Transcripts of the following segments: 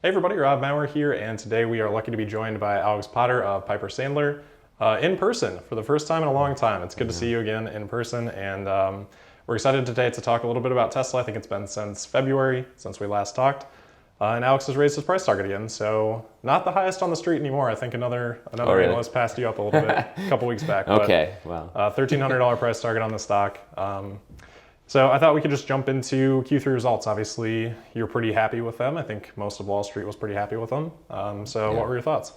Hey everybody, Rob Maurer here, and today we are lucky to be joined by Alex Potter of Piper Sandler in person for the first time in a long time. It's good to see you again in person, and we're excited today to talk a little bit about Tesla. I think it's been since February since we last talked, and Alex has raised his price target again, so not the highest on the street anymore. I think another really? analyst passed you up a little bit a couple weeks back. Okay, well. $1,300 price target on the stock. So I thought we could just jump into Q3 results. Obviously, you're pretty happy with them. I think most of Wall Street was pretty happy with them. What were your thoughts?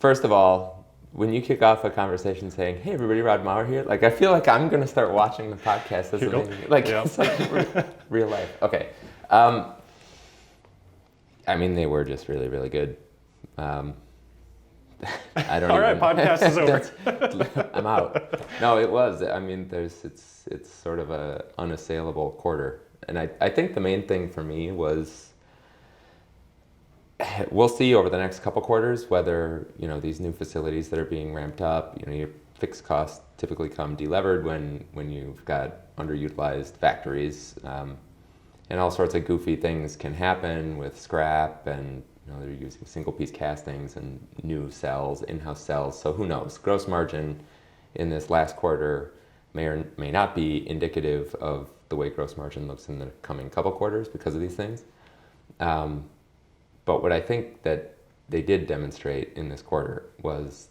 First of all, when you kick off a conversation saying, "Hey everybody, Rob Maurer here," like I feel like I'm going to start watching the podcast. It's like real life. Okay. I mean, they were just really, really good. I don't. All right, podcast is over. I'm out. No, it was. I mean, it's sort of a unassailable quarter, and I think the main thing for me was we'll see over the next couple quarters whether these new facilities that are being ramped up. Your fixed costs typically come delevered when you've got underutilized factories, and all sorts of goofy things can happen with scrap and. They're using single piece castings and new cells, in-house cells. So who knows? Gross margin in this last quarter may or may not be indicative of the way gross margin looks in the coming couple quarters because of these things. But what I think that they did demonstrate in this quarter was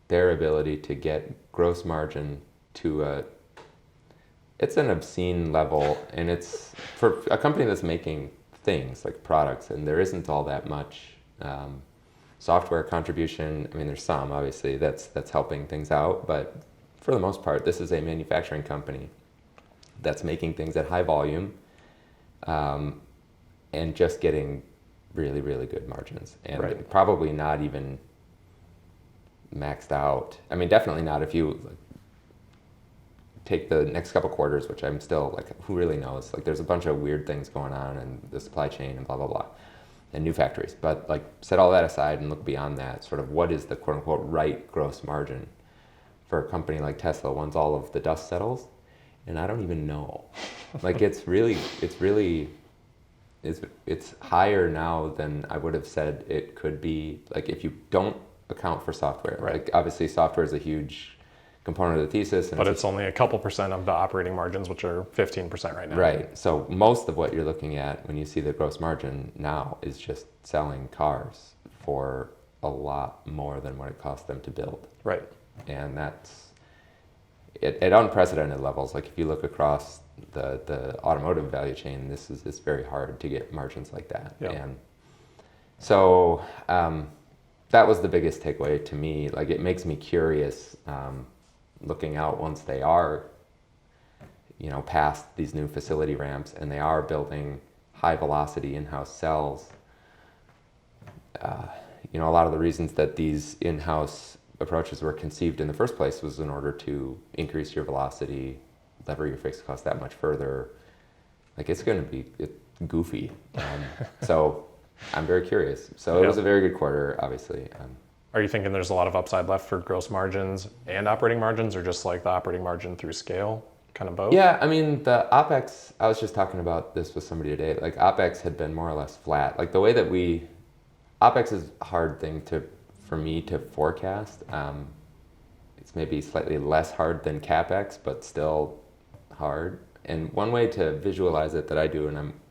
their ability to get gross margin to it's an obscene level, and it's for a company that's making things like products, and there isn't all that much software contribution. I mean, there's some obviously that's helping things out, but for the most part, this is a manufacturing company that's making things at high volume, and just getting really, really good margins, and probably not even maxed out. I mean, definitely not if you take the next couple quarters, which I'm still who really knows? There's a bunch of weird things going on in the supply chain and blah, blah, blah, and new factories. But set all that aside and look beyond that, sort of what is the quote unquote right gross margin for a company like Tesla once all of the dust settles? And I don't even know. It's higher now than I would have said it could be, if you don't account for software. Right. Obviously software is a huge component of the thesis. But it's only a couple percent of the operating margins, which are 15% right now. Right. So most of what you're looking at when you see the gross margin now is just selling cars for a lot more than what it cost them to build. Right. And that's at unprecedented levels. If you look across the automotive value chain, it's very hard to get margins like that. Yep. And so that was the biggest takeaway to me. It makes me curious. Looking out once they are, past these new facility ramps and they are building high velocity in-house cells. A lot of the reasons that these in-house approaches were conceived in the first place was in order to increase your velocity, lever your fixed cost that much further. It's going to be goofy. So I'm very curious. So it was a very good quarter, obviously. Are you thinking there's a lot of upside left for gross margins and operating margins, or just the operating margin through scale, kind of both? Yeah, I mean, the OpEx, I was just talking about this with somebody today, OpEx had been more or less flat. The way that OpEx is a hard thing for me to forecast. It's maybe slightly less hard than CapEx, but still hard. And one way to visualize it that I do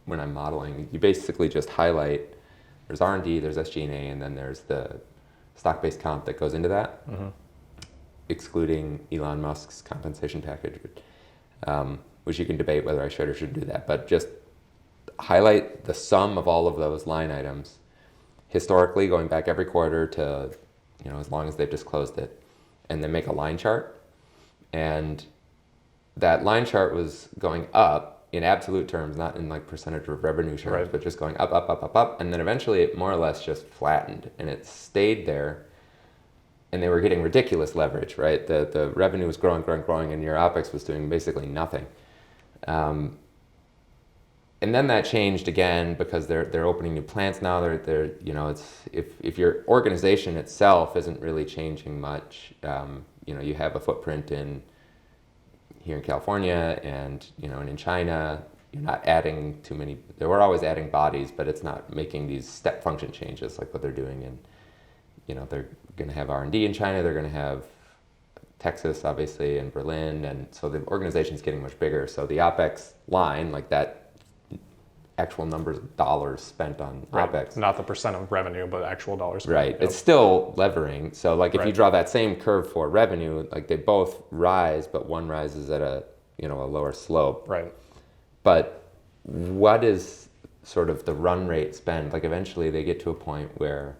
when I'm modeling, you basically just highlight, there's R&D, there's SG&A, and then there's the stock-based comp that goes into that, excluding Elon Musk's compensation package, which you can debate whether I should or shouldn't do that. But just highlight the sum of all of those line items, historically going back every quarter to as long as they've disclosed it, and then make a line chart. And that line chart was going up in absolute terms, not in percentage of revenue terms, but just going up, up, up, up, up. And then eventually it more or less just flattened, and it stayed there. And they were getting ridiculous leverage, right? The revenue was growing, and your OpEx was doing basically nothing. And then that changed again because they're opening new plants now. It's if your organization itself isn't really changing much, you have a footprint here in California and and in China, you're not adding too many. They were always adding bodies, but it's not making these step function changes like what they're doing in. They're going to have R&D in China. They're going to have Texas, obviously, and Berlin, and so the organization's getting much bigger. So the OpEx line, like that actual numbers of dollars spent on OpEx. Not the percent of revenue, but actual dollars spent. Right. Yep. It's still levering. So like if you draw that same curve for revenue, like they both rise, but one rises at a lower slope. Right. But what is sort of the run rate spend? Like eventually they get to a point where,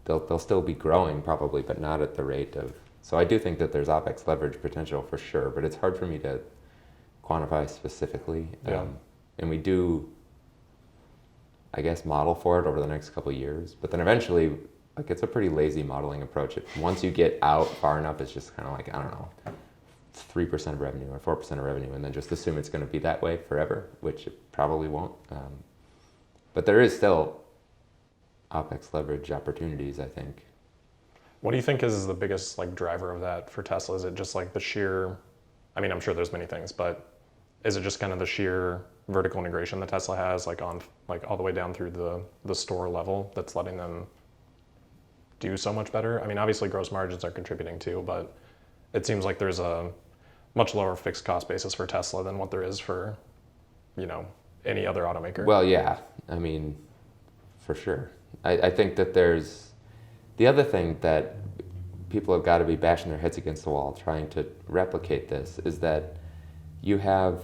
they'll still be growing probably, but not at the rate of. So I do think that there's OpEx leverage potential for sure, but it's hard for me to quantify specifically. Yeah. And we do, I guess, model for it over the next couple of years. But then eventually, like it's a pretty lazy modeling approach. Once you get out far enough, it's just kind of like, I don't know, 3% of revenue or 4% of revenue, and then just assume it's going to be that way forever, which it probably won't. But there is still OpEx leverage opportunities, I think. What do you think is the biggest driver of that for Tesla? Is it just the sheer, I'm sure there's many things, but is it just kind of the sheer vertical integration that Tesla has on all the way down through the store level that's letting them do so much better? Obviously gross margins are contributing too, but it seems like there's a much lower fixed cost basis for Tesla than what there is for, any other automaker. Well, yeah, for sure. I think that there's the other thing that people have got to be bashing their heads against the wall trying to replicate this is that you have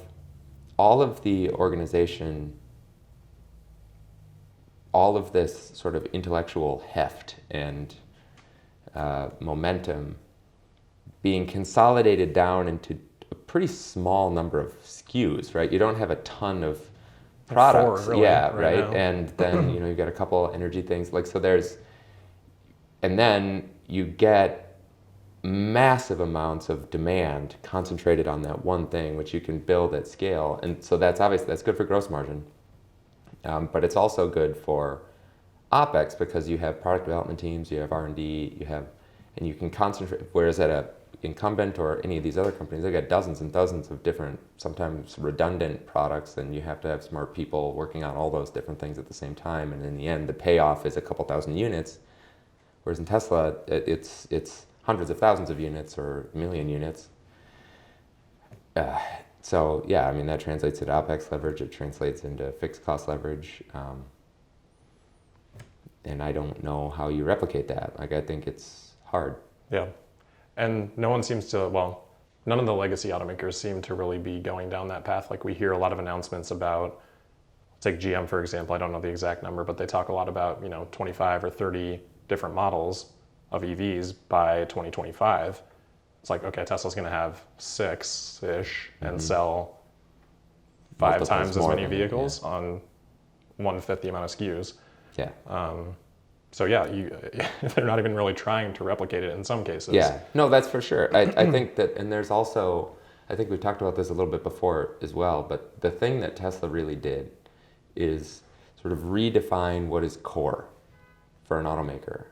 all of the organization, all of this sort of intellectual heft and momentum being consolidated down into a pretty small number of SKUs, right? You don't have a ton of products. 4, really, right? now. And then, you've got a couple energy things. And then you get massive amounts of demand concentrated on that one thing, which you can build at scale. And so that's good for gross margin. But it's also good for OpEx because you have product development teams, you have R&D, and you can concentrate. Whereas at a incumbent or any of these other companies, they got dozens and dozens of different, sometimes redundant products, and you have to have smart people working on all those different things at the same time. And in the end, the payoff is a couple thousand units. Whereas in Tesla, it's hundreds of thousands of units or a million units. So yeah, that translates into OpEx leverage. It translates into fixed cost leverage. And I don't know how you replicate that. I think it's hard. Yeah. And no one seems to, none of the legacy automakers seem to really be going down that path. We hear a lot of announcements about, take GM for example, I don't know the exact number, but they talk a lot about, 25 or 30 different models of EVs by 2025. It's okay, Tesla's going to have 6-ish and sell 5 times as many vehicles on 1/5 the amount of SKUs. Yeah. So yeah, they're not even really trying to replicate it in some cases. Yeah, no, that's for sure. I think that, and there's also, I think we've talked about this a little bit before as well, but the thing that Tesla really did is sort of redefine what is core for an automaker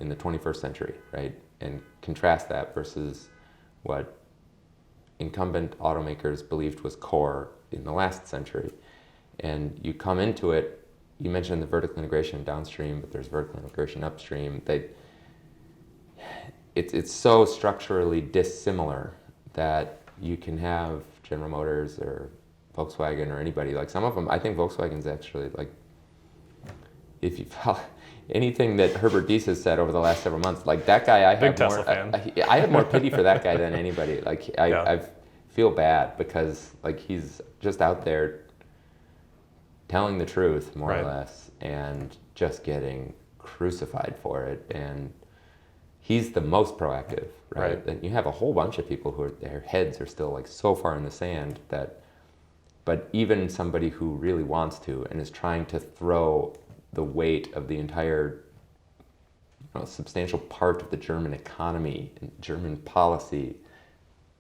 in the 21st century, right? And contrast that versus what incumbent automakers believed was core in the last century. And you come into it, you mentioned the vertical integration downstream, but there's vertical integration upstream. It's so structurally dissimilar that you can have General Motors or Volkswagen or anybody, some of them, I think Volkswagen's actually if you follow anything that Herbert Diess has said over the last several months, that guy, I have more pity for that guy than anybody. I feel bad because he's just out there telling the truth, more or less, and just getting crucified for it. And he's the most proactive, right? And you have a whole bunch of people who their heads are still so far in the sand but even somebody who really wants to and is trying to throw the weight of the entire substantial part of the German economy and German policy,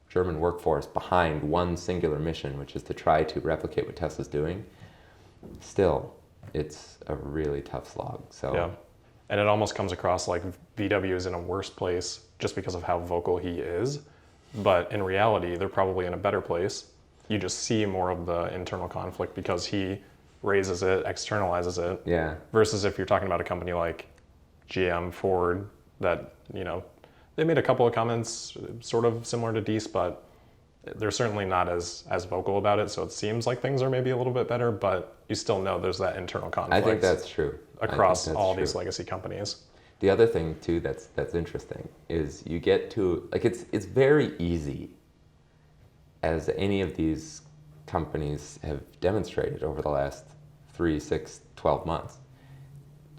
German workforce behind one singular mission, which is to try to replicate what Tesla's doing. Still, it's a really tough slog. So yeah, and it almost comes across VW is in a worse place just because of how vocal he is, but in reality, they're probably in a better place you just see more of the internal conflict because he raises it, externalizes it. Yeah. Versus if you're talking about a company like GM, Ford, that, they made a couple of comments sort of similar to Deese, but they're certainly not as vocal about it. So it seems like things are maybe a little bit better, but you still know there's that internal conflict. I think that's true. Across all these legacy companies. The other thing too that's interesting is you get to, like, it's very easy, as any of these companies have demonstrated over the last 3, 6, 12 months,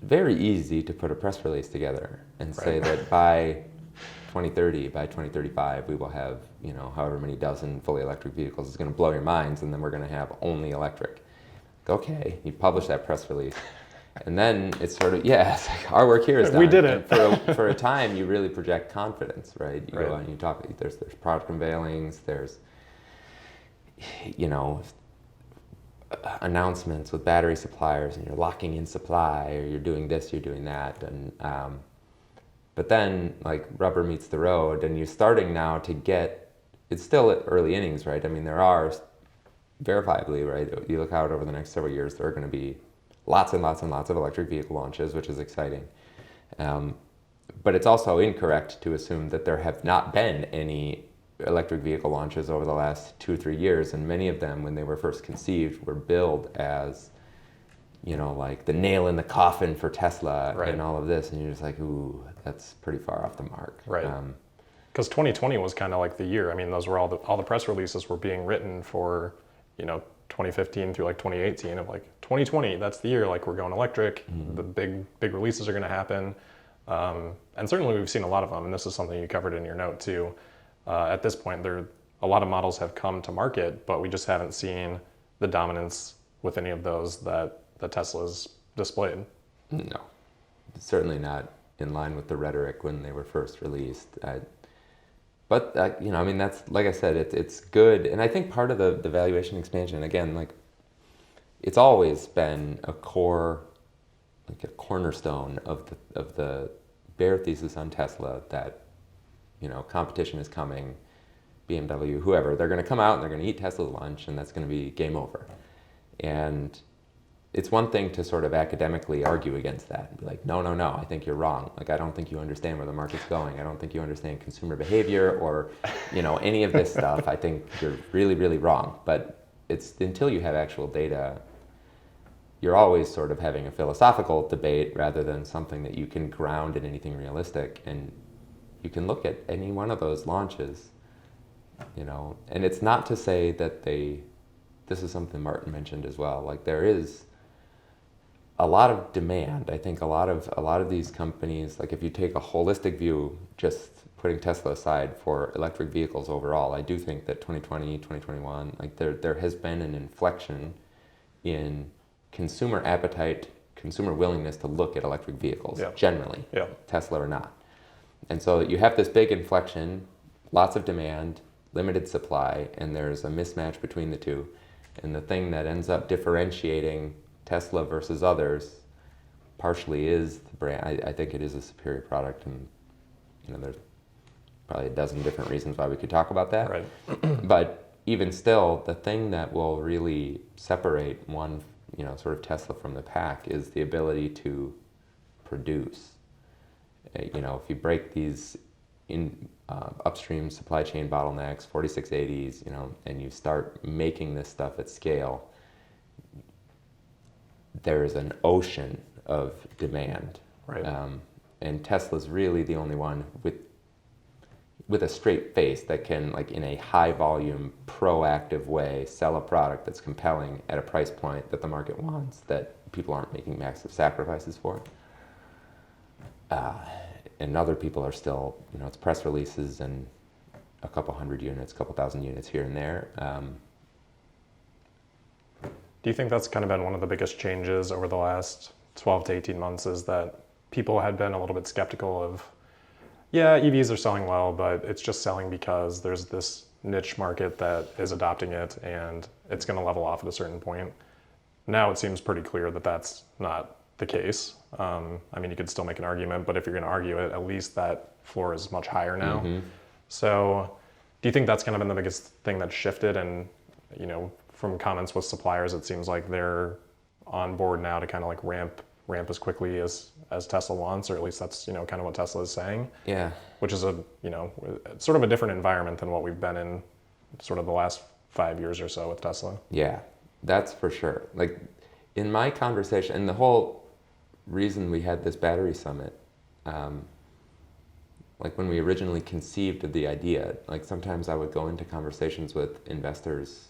very easy to put a press release together and say that by 2030, by 2035, we will have, however many dozen fully electric vehicles. It's going to blow your minds, and then we're going to have only electric. Okay, you publish that press release. And then it's sort of, it's like, our work here is done. We did it. And for a time, you really project confidence, right? You right. go and you talk, there's product unveilings, there's, announcements with battery suppliers, and you're locking in supply, or you're doing this, you're doing that. And but then, like, rubber meets the road, and you're starting now to get, it's still at early innings, right? I mean, there are, verifiably, right? You look out over the next several years, there are going to be lots and lots and lots of electric vehicle launches, which is exciting. But it's also incorrect to assume that there have not been any electric vehicle launches over the last 2 or 3 years, and many of them, when they were first conceived, were billed as, like the nail in the coffin for Tesla right. and all of this, and you're just like, ooh, that's pretty far off the mark. Right. Because 2020 was kind of like the year. I mean, those were all the press releases were being written for, 2015 through like 2018 of like 2020, that's the year, like, we're going electric, the big releases are going to happen. And certainly we've seen a lot of them, and this is something you covered in your note too. At this point, a lot of models have come to market, but we just haven't seen the dominance with any of those that Tesla's displayed. No, certainly not in line with the rhetoric when they were first released. But that's, like I said, it's good, and I think part of the valuation expansion, again, like, it's always been a core, like a cornerstone of the bear thesis on Tesla that, competition is coming, BMW, whoever, they're going to come out and they're going to eat Tesla's lunch, and that's going to be game over. And it's one thing to sort of academically argue against that and be like, no, I think you're wrong. Like, I don't think you understand where the market's going. I don't think you understand consumer behavior or, any of this stuff. I think you're really, really wrong. But it's until you have actual data, you're always sort of having a philosophical debate rather than something that you can ground in anything realistic. And you can look at any one of those launches, and it's not to say that this is something Martin mentioned as well. Like, there is a lot of demand. I think a lot of these companies, like, if you take a holistic view, just putting Tesla aside, for electric vehicles overall, I do think that 2020, 2021, like, there has been an inflection in consumer appetite, consumer willingness to look at electric vehicles, generally, Tesla or not. And so you have this big inflection, lots of demand, limited supply, and there's a mismatch between the two. And the thing that ends up differentiating Tesla versus others partially is the brand. I think it is a superior product, and there's probably a dozen different reasons why we could talk about that. Right. But even still, the thing that will really separate one, sort of Tesla from the pack is the ability to produce. If you break these upstream supply chain bottlenecks, 4680s, and you start making this stuff at scale, there's an ocean of demand. Right. And Tesla's really the only one with a straight face that can, like, in a high volume, proactive way, sell a product that's compelling at a price point that the market wants, that people aren't making massive sacrifices for. And other people are still, it's press releases and a couple hundred units, a couple thousand units here and there. Do you think that's kind of been one of the biggest changes over the last 12 to 18 months, is that people had been a little bit skeptical of, EVs are selling well, but it's just selling because there's this niche market that is adopting it and it's going to level off at a certain point. Now it seems pretty clear that that's not the case. You could still make an argument, but if you're going to argue it, at least that floor is much higher now. Mm-hmm. So do you think that's kind of been the biggest thing that shifted? And from comments with suppliers, it seems like they're on board now to kind of like ramp as quickly as Tesla wants, or at least that's kind of what Tesla is saying. Yeah. Which is sort of a different environment than what we've been in sort of the last 5 years or so with Tesla. Yeah, that's for sure. Like in my conversation, and the whole reason we had this battery summit, like when we originally conceived of the idea, like sometimes I would go into conversations with investors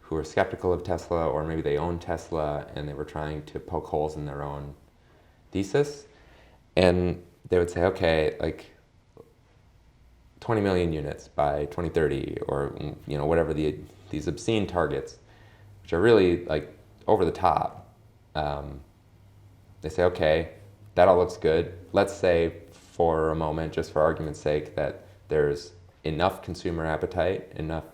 who are skeptical of Tesla, or maybe they own Tesla and they were trying to poke holes in their own thesis. And they would say, okay, like 20 million units by 2030, or whatever these obscene targets, which are really like over the top. They say, okay, that all looks good. Let's say for a moment, just for argument's sake, that there's enough consumer appetite, enough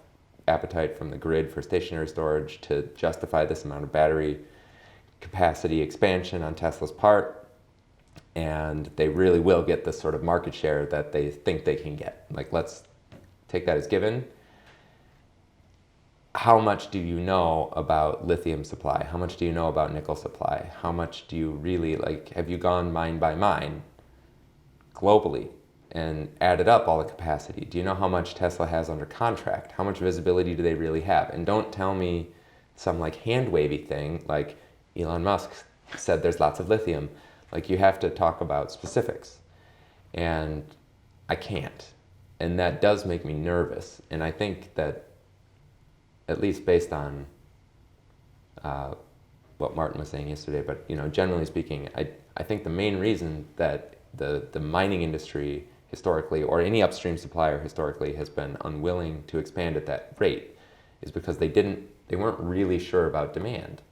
appetite from the grid for stationary storage to justify this amount of battery capacity expansion on Tesla's part, and they really will get the sort of market share that they think they can get. Like, let's take that as given. How much do you know about lithium supply? How much do you know about nickel supply? How much do you really, have you gone mine by mine globally and added up all the capacity? Do you know how much Tesla has under contract? How much visibility do they really have? And don't tell me some hand-wavy thing like Elon Musk said there's lots of lithium. Like, you have to talk about specifics. And I can't. And that does make me nervous. And I think that, at least based on what Martin was saying yesterday, but generally speaking, I think the main reason that the mining industry historically, or any upstream supplier historically, has been unwilling to expand at that rate is because they weren't really sure about demand.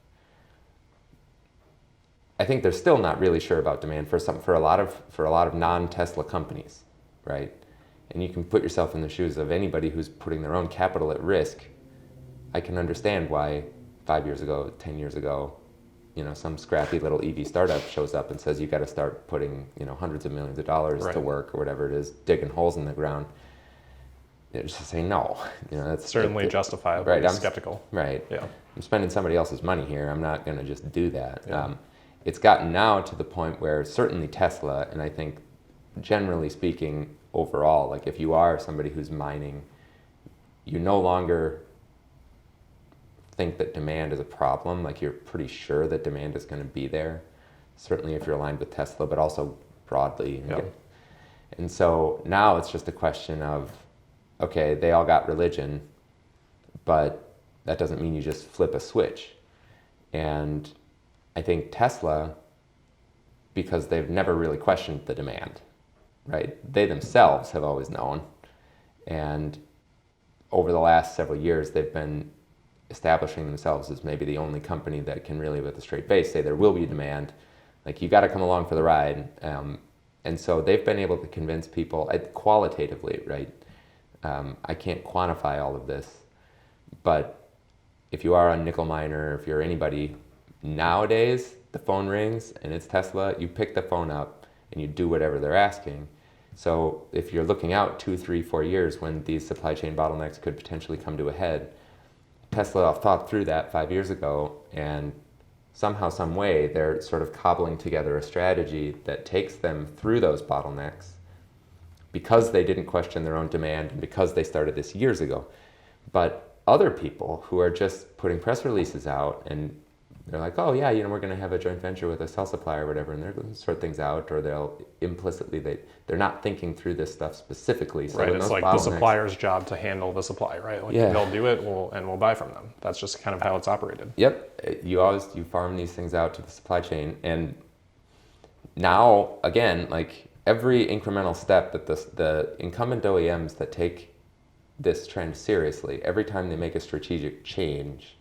I think they're still not really sure about demand for a lot of non-Tesla companies, right? And you can put yourself in the shoes of anybody who's putting their own capital at risk. I can understand why 5 years ago, 10 years ago, some scrappy little EV startup shows up and says you got to start putting hundreds of millions of dollars Right. to work, or whatever it is, digging holes in the ground. Just to say no, that's certainly justifiable. Right, I'm skeptical. Right. Yeah. I'm spending somebody else's money here. I'm not going to just do that. Yeah. It's gotten now to the point where certainly Tesla, and I think generally speaking overall, like if you are somebody who's mining, you no longer think that demand is a problem. Like, you're pretty sure that demand is going to be there. Certainly if you're aligned with Tesla, but also broadly. Yep. And so now it's just a question of, okay, they all got religion, but that doesn't mean you just flip a switch. And I think Tesla, because they've never really questioned the demand, right? They themselves have always known. And over the last several years, they've been establishing themselves as maybe the only company that can really, with a straight face, say there will be demand. Like, you got to come along for the ride. And so they've been able to convince people qualitatively, right? I can't quantify all of this, but if you are a nickel miner, if you're anybody nowadays, the phone rings and it's Tesla, you pick the phone up and you do whatever they're asking. So if you're looking out 2, 3, 4 years when these supply chain bottlenecks could potentially come to a head, Tesla thought through that 5 years ago, and somehow, some way, they're sort of cobbling together a strategy that takes them through those bottlenecks because they didn't question their own demand and because they started this years ago. But other people who are just putting press releases out and they're like, oh yeah, we're going to have a joint venture with a cell supplier or whatever, and they're going to sort things out, or they'll implicitly, they're not thinking through this stuff specifically. So right, it's like the bottlenecks, supplier's job to handle the supply, right? Like, yeah. They'll do it, and we'll buy from them. That's just kind of how it's operated. Yep, you farm these things out to the supply chain, and now again, like every incremental step that the incumbent OEMs that take this trend seriously, every time they make a strategic change,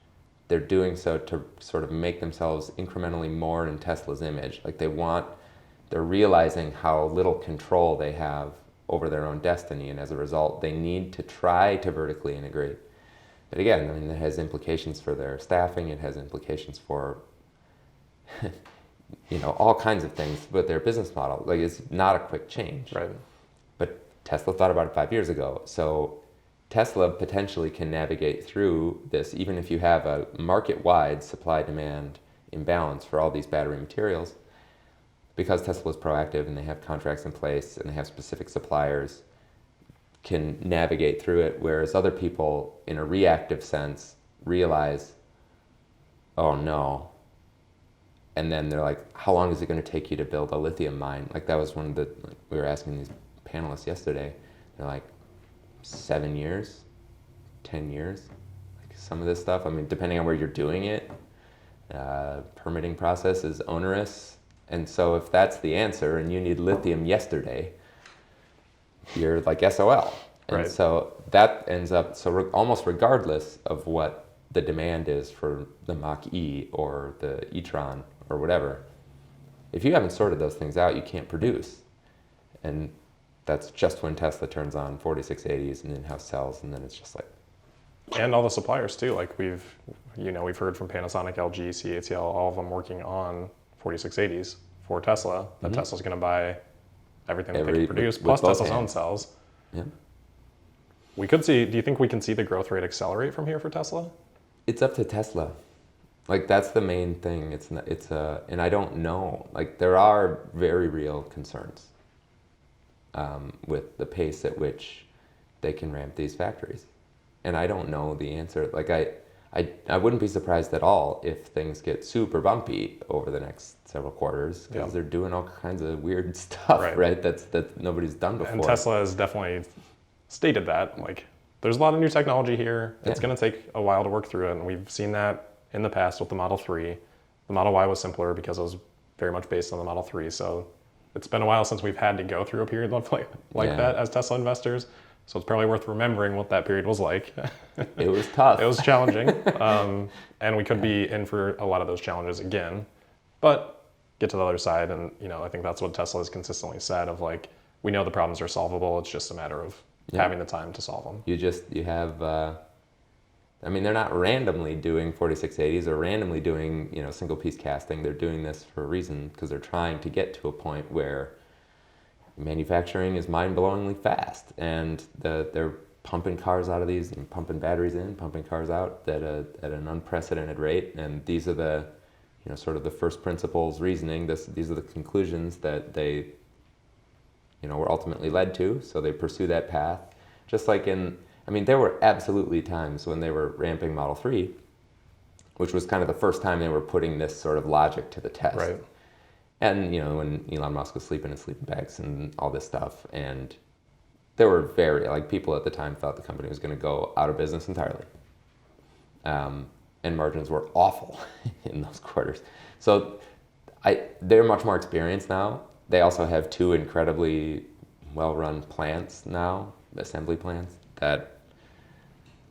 they're doing so to sort of make themselves incrementally more in Tesla's image. Like, they're realizing how little control they have over their own destiny, and as a result, they need to try to vertically integrate. But again, I mean, it has implications for their staffing, it has implications for all kinds of things with their business model. Like, it's not a quick change. Right. But Tesla thought about it 5 years ago. So Tesla potentially can navigate through this, even if you have a market-wide supply-demand imbalance for all these battery materials, because Tesla is proactive and they have contracts in place and they have specific suppliers, can navigate through it, whereas other people, in a reactive sense, realize, oh no, and then they're like, how long is it going to take you to build a lithium mine? Like that was one of the, we were asking these panelists yesterday, they're like, 7 years, 10 years, like some of this stuff. I mean, depending on where you're doing it, permitting process is onerous. And so if that's the answer and you need lithium yesterday, you're like SOL. And Right. so that ends up, almost regardless of what the demand is for the Mach-E or the e-tron or whatever, if you haven't sorted those things out, you can't produce. And that's just when Tesla turns on 4680s and in-house cells, and then it's just like... And all the suppliers too. Like we've heard from Panasonic, LG, CATL, all of them working on 4680s for Tesla, that Tesla's going to buy everything that they can produce, plus Tesla's own cells. Yeah. We could see, do you think we can see the growth rate accelerate from here for Tesla? It's up to Tesla. Like that's the main thing. And I don't know. Like there are very real concerns with the pace at which they can ramp these factories. And I don't know the answer. Like I wouldn't be surprised at all if things get super bumpy over the next several quarters, because they're doing all kinds of weird stuff, right? That nobody's done before. And Tesla has definitely stated that. Like there's a lot of new technology here. It's going to take a while to work through it, and we've seen that in the past with the Model 3. The Model Y was simpler because it was very much based on the Model 3. So it's been a while since we've had to go through a period like that as Tesla investors. So it's probably worth remembering what that period was like. It was tough. It was challenging. And we could be in for a lot of those challenges again. But get to the other side, and I think that's what Tesla has consistently said of like, we know the problems are solvable. It's just a matter of having the time to solve them. You have, I mean, they're not randomly doing 4680s or randomly doing, single piece casting. They're doing this for a reason, because they're trying to get to a point where manufacturing is mind-blowingly fast, and they're pumping cars out of these and pumping batteries in, pumping cars out at an unprecedented rate. And these are the, sort of the first principles reasoning. These are the conclusions that they, were ultimately led to. So they pursue that path. Just like there were absolutely times when they were ramping Model 3, which was kind of the first time they were putting this sort of logic to the test. Right. And, when Elon Musk was sleeping in sleeping bags and all this stuff. And there were people at the time thought the company was going to go out of business entirely. And margins were awful in those quarters. So they're much more experienced now. They also have 2 incredibly well-run plants now, assembly plants, that,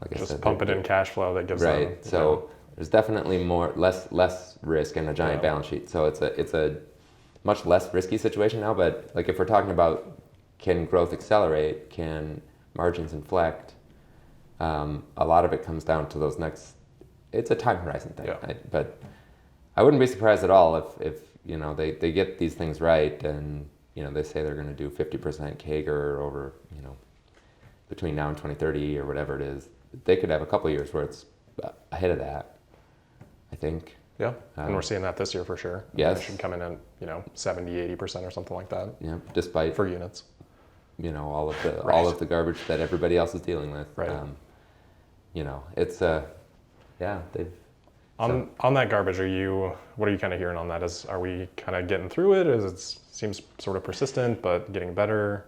like I said, just pump it in cash flow that gives them. Right. So there's definitely less risk and a giant balance sheet. So it's a much less risky situation now. But like if we're talking about, can growth accelerate, can margins inflect, a lot of it comes down to those next. It's a time horizon thing. Yeah. But I wouldn't be surprised at all if they get these things right, and they say they're going to do 50% CAGR over between now and 2030 or whatever it is. They could have a couple of years where it's ahead of that, I think. Yeah, and we're seeing that this year for sure. Yes. It should come in at 70, 80% or something like that. Yeah, despite for units. All of the garbage that everybody else is dealing with. Right. It's they've. On that garbage, what are you kind of hearing on that? Are we kind of getting through it? It seems sort of persistent, but getting better?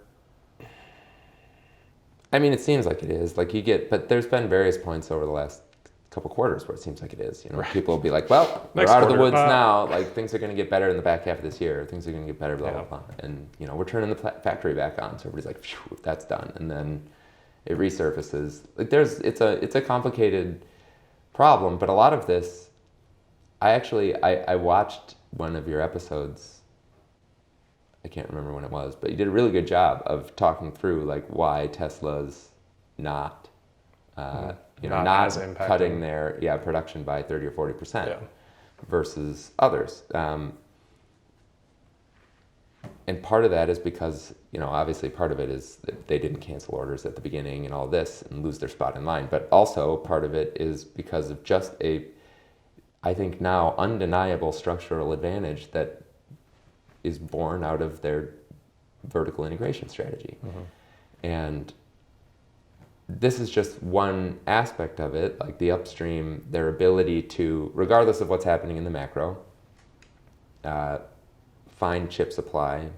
I mean, it seems like it is. But there's been various points over the last couple quarters where it seems like it is. People will be like, well, we're out of the woods now. Like things are going to get better in the back half of this year. Things are going to get better, blah, blah, blah. And, we're turning the factory back on. So everybody's like, phew, that's done. And then it resurfaces. Like it's a complicated problem, but a lot of this, I watched one of your episodes. I can't remember when it was, but you did a really good job of talking through like why Tesla's not not cutting their production by 30 or 40% versus others. And part of that is because, obviously part of it is that they didn't cancel orders at the beginning and all this and lose their spot in line. But also part of it is because of just I think now, undeniable structural advantage that is born out of their vertical integration strategy. And this is just one aspect of it, like the upstream, their ability to, regardless of what's happening in the macro, find chip supply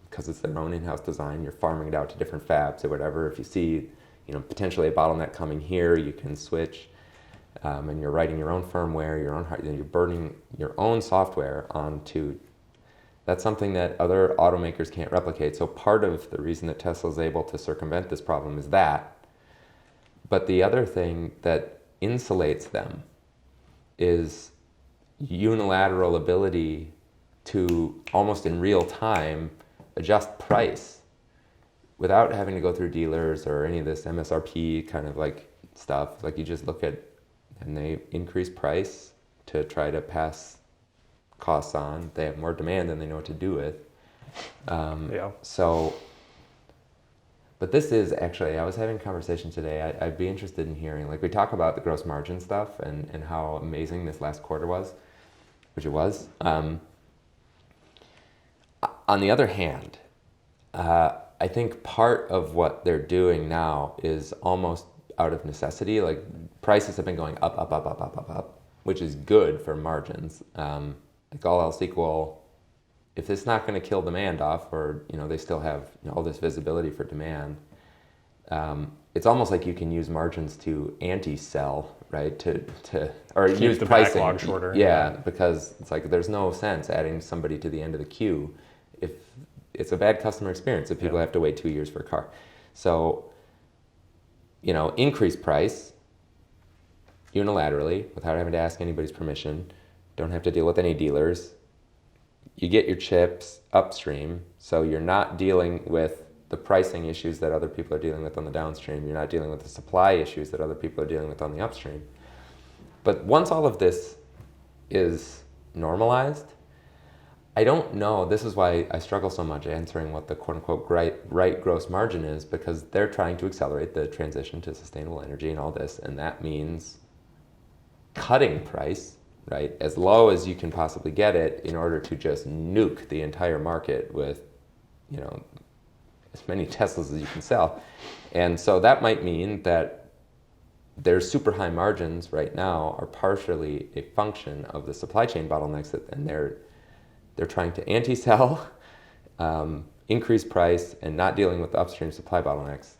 because it's their own in-house design. You're farming it out to different fabs or whatever. If you see, potentially a bottleneck coming here, you can switch. And you're writing your own firmware, you're burning your own software onto. That's something that other automakers can't replicate. So part of the reason that Tesla is able to circumvent this problem is that. But the other thing that insulates them is unilateral ability to almost in real time adjust price without having to go through dealers or any of this MSRP kind of like stuff. Like you just look at, and they increase price to try to pass costs on. They have more demand than they know what to do with. So, but this is actually, I was having a conversation today. I'd be interested in hearing, like we talk about the gross margin stuff and how amazing this last quarter was, which it was. On the other hand, I think part of what they're doing now is almost out of necessity. Like prices have been going up, which is good for margins. Like all else equal, if it's not going to kill demand off, or they still have all this visibility for demand, it's almost like you can use margins to anti-sell, right? Or keep use the pricing backlog shorter. Yeah, because it's like there's no sense adding somebody to the end of the queue if it's a bad customer experience if people have to wait 2 years for a car. So, increase price unilaterally without having to ask anybody's permission. Don't have to deal with any dealers. You get your chips upstream, so you're not dealing with the pricing issues that other people are dealing with on the downstream. You're not dealing with the supply issues that other people are dealing with on the upstream. But once all of this is normalized, I don't know. This is why I struggle so much answering what the quote-unquote right gross margin is, because they're trying to accelerate the transition to sustainable energy and all this, and that means cutting price, right, as low as you can possibly get it in order to just nuke the entire market with, as many Teslas as you can sell. And so that might mean that their super high margins right now are partially a function of the supply chain bottlenecks and they're trying to anti-sell, increase price, and not dealing with the upstream supply bottlenecks,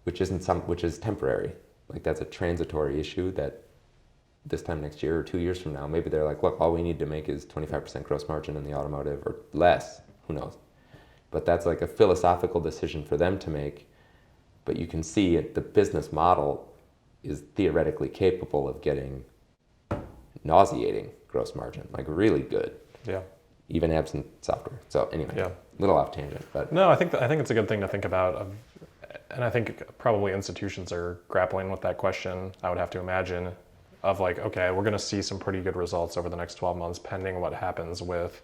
which is temporary. Like that's a transitory issue that this time next year or 2 years from now, maybe they're like, look, all we need to make is 25% gross margin in the automotive or less, who knows? But that's like a philosophical decision for them to make. But you can see the business model is theoretically capable of getting nauseating gross margin, like really good. Yeah. Even absent software. So anyway, little off tangent, but no, I think it's a good thing to think about, and I think probably institutions are grappling with that question. I would have to imagine, of like, okay, we're going to see some pretty good results over the next 12 months, pending what happens with,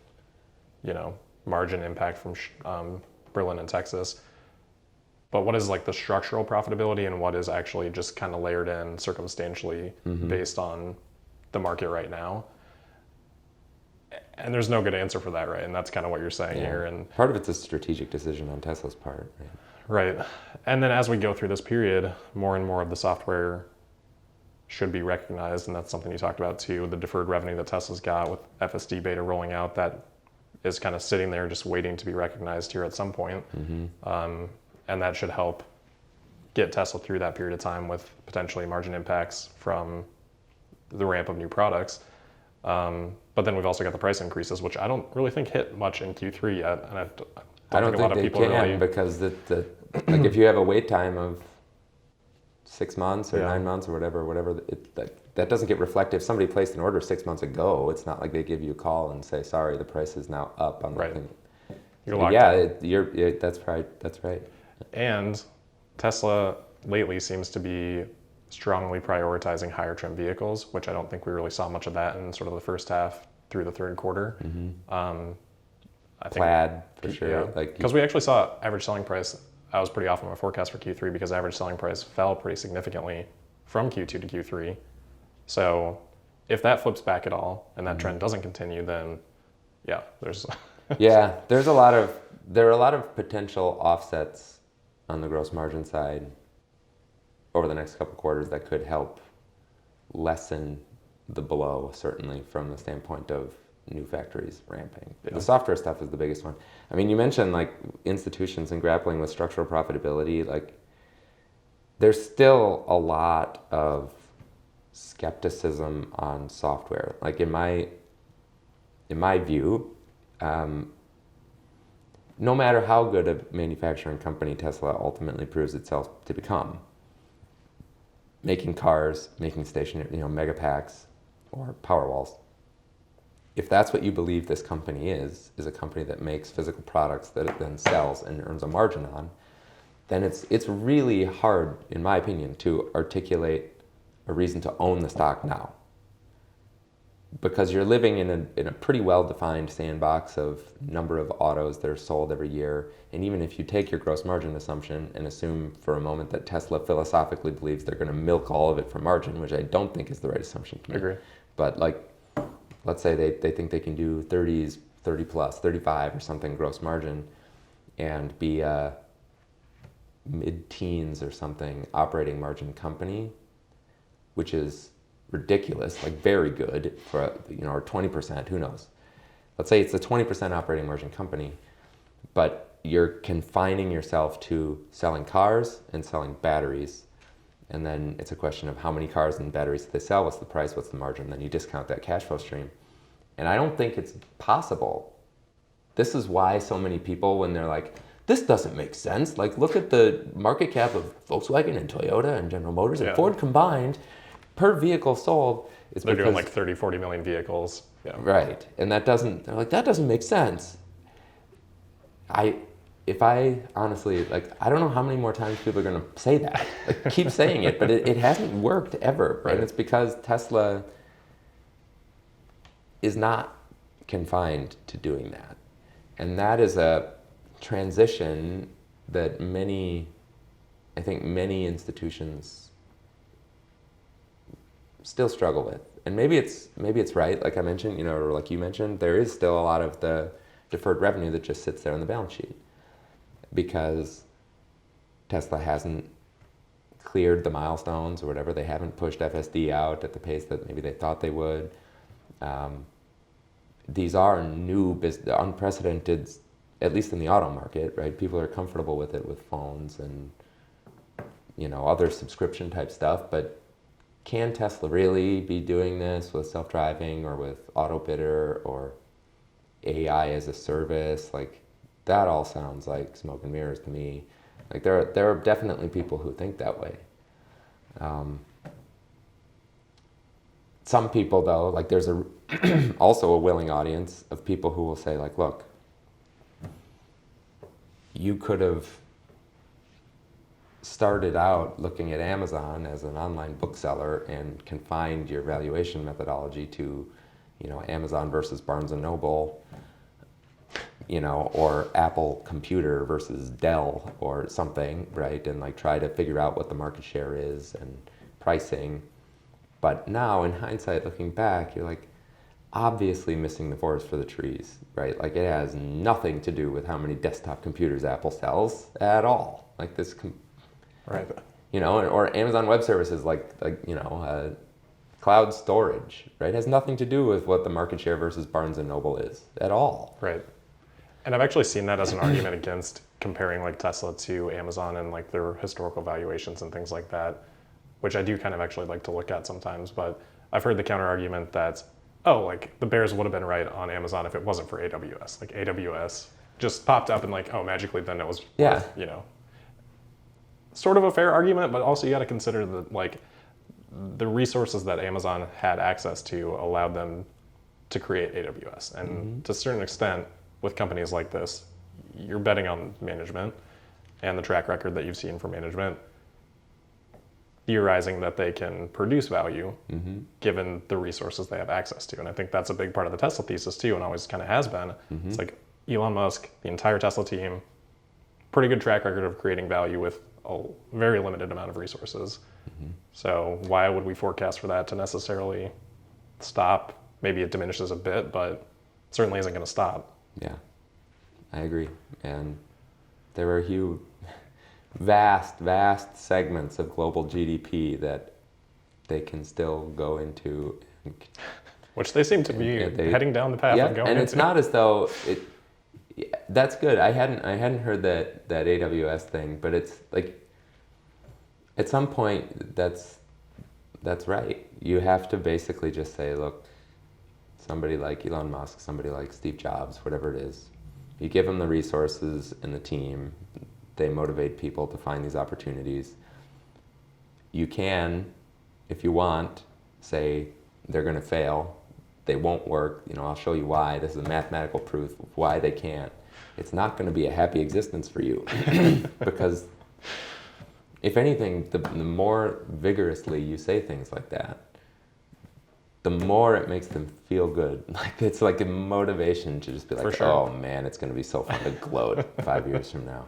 margin impact from Berlin and Texas. But what is like the structural profitability, and what is actually just kind of layered in circumstantially based on the market right now? And there's no good answer for that, right? And that's kind of what you're saying here. And part of it's a strategic decision on Tesla's part, right? And then as we go through this period, more and more of the software should be recognized, and that's something you talked about too, the deferred revenue that Tesla's got with FSD Beta rolling out, that is kind of sitting there just waiting to be recognized here at some point. And that should help get Tesla through that period of time with potentially margin impacts from the ramp of new products. But then we've also got the price increases, which I don't really think hit much in Q3 yet. And I don't think a lot of people can, because like if you have a wait time of 6 months or 9 months or whatever, that doesn't get reflected. If somebody placed an order 6 months ago, it's not like they give you a call and say, sorry, the price is now up on the thing. You're locked in. That's right. And Tesla lately seems to be strongly prioritizing higher trim vehicles, which I don't think we really saw much of that in sort of the first half through the third quarter. I think Plaid for sure. yeah, Like because we actually saw average selling price. I was pretty off on my forecast for Q3 because average selling price fell pretty significantly from Q2 to Q3. So if that flips back at all and that trend doesn't continue, then yeah, there's yeah, there are a lot of potential offsets on the gross margin side over the next couple quarters that could help lessen the blow, certainly from the standpoint of new factories ramping. Yeah. The software stuff is the biggest one. I mean, you mentioned like institutions and grappling with structural profitability. Like, there's still a lot of skepticism on software. Like in my view, no matter how good a manufacturing company Tesla ultimately proves itself to become, making cars, making stationary, mega packs or Powerwalls, if that's what you believe this company is a company that makes physical products that it then sells and earns a margin on, then it's really hard, in my opinion, to articulate a reason to own the stock now. Because you're living in a pretty well-defined sandbox of number of autos that are sold every year. And even if you take your gross margin assumption and assume for a moment that Tesla philosophically believes they're going to milk all of it for margin, which I don't think is the right assumption to me. agree. But like, let's say they think they can do 30 plus, 35 or something gross margin and be a mid-teens or something operating margin company, which is ridiculous, like very good for, or 20%, who knows. Let's say it's a 20% operating margin company, but you're confining yourself to selling cars and selling batteries. And then it's a question of how many cars and batteries they sell, what's the price, what's the margin, then you discount that cash flow stream. And I don't think it's possible. This is why so many people, when they're like, this doesn't make sense, like look at the market cap of Volkswagen and Toyota and General Motors and Ford combined per vehicle sold. They're doing like 30, 40 million vehicles. Yeah. Right. And they're like, that doesn't make sense. If I honestly, like, I don't know how many more times people are going to say that. Like, keep saying it, but it hasn't worked ever. Right? And it's because Tesla is not confined to doing that. And that is a transition that I think many institutions still struggle with. And maybe it's right, like I mentioned, or like you mentioned, there is still a lot of the deferred revenue that just sits there on the balance sheet because Tesla hasn't cleared the milestones or whatever. They haven't pushed FSD out at the pace that maybe they thought they would. These are new unprecedented, at least in the auto market, right? People are comfortable with it with phones and other subscription type stuff, but can Tesla really be doing this with self-driving or with auto bidder or AI as a service? Like, that all sounds like smoke and mirrors to me. Like, there are definitely people who think that way. Some people, though, like there's also a willing audience of people who will say, like, look, you could have started out looking at Amazon as an online bookseller and confined your valuation methodology to, Amazon versus Barnes and Noble, or Apple Computer versus Dell or something, right? And like try to figure out what the market share is and pricing. But now in hindsight, looking back, you're like obviously missing the forest for the trees, right? Like it has nothing to do with how many desktop computers Apple sells at all. Like this, right? Or Amazon Web Services, cloud storage, right? It has nothing to do with what the market share versus Barnes and Noble is at all. Right. And I've actually seen that as an argument against comparing like Tesla to Amazon and like their historical valuations and things like that, which I do kind of actually like to look at sometimes. But I've heard the counter argument that, like the bears would have been right on Amazon if it wasn't for AWS. Like AWS just popped up and magically then it was, sort of a fair argument, but also you got to consider that the resources that Amazon had access to allowed them to create AWS. And to a certain extent, with companies like this, you're betting on management and the track record that you've seen for management, theorizing that they can produce value given the resources they have access to. And I think that's a big part of the Tesla thesis too, and always kind of has been. It's like, Elon Musk, the entire Tesla team, pretty good track record of creating value with a very limited amount of resources. So why would we forecast for that to necessarily stop? Maybe it diminishes a bit, but certainly isn't going to stop. Yeah, I agree. And there are huge, vast segments of global GDP that they can still go into. Which they seem to be heading down the path of going and into. it's not as though it. That's good. I hadn't heard that AWS thing, but it's like at some point that's right. You have to basically just say, look, somebody like Elon Musk, somebody like Steve Jobs, whatever it is, you give them the resources and the team, they motivate people to find these opportunities. You can, if you want, say they're going to fail, they won't work, I'll show you why. This is a mathematical proof of why they can't. It's not going to be a happy existence for you because if anything, the more vigorously you say things like that, the more it makes them feel good. Like it's like a motivation to just be like, sure. Oh man, it's going to be so fun to gloat 5 years from now.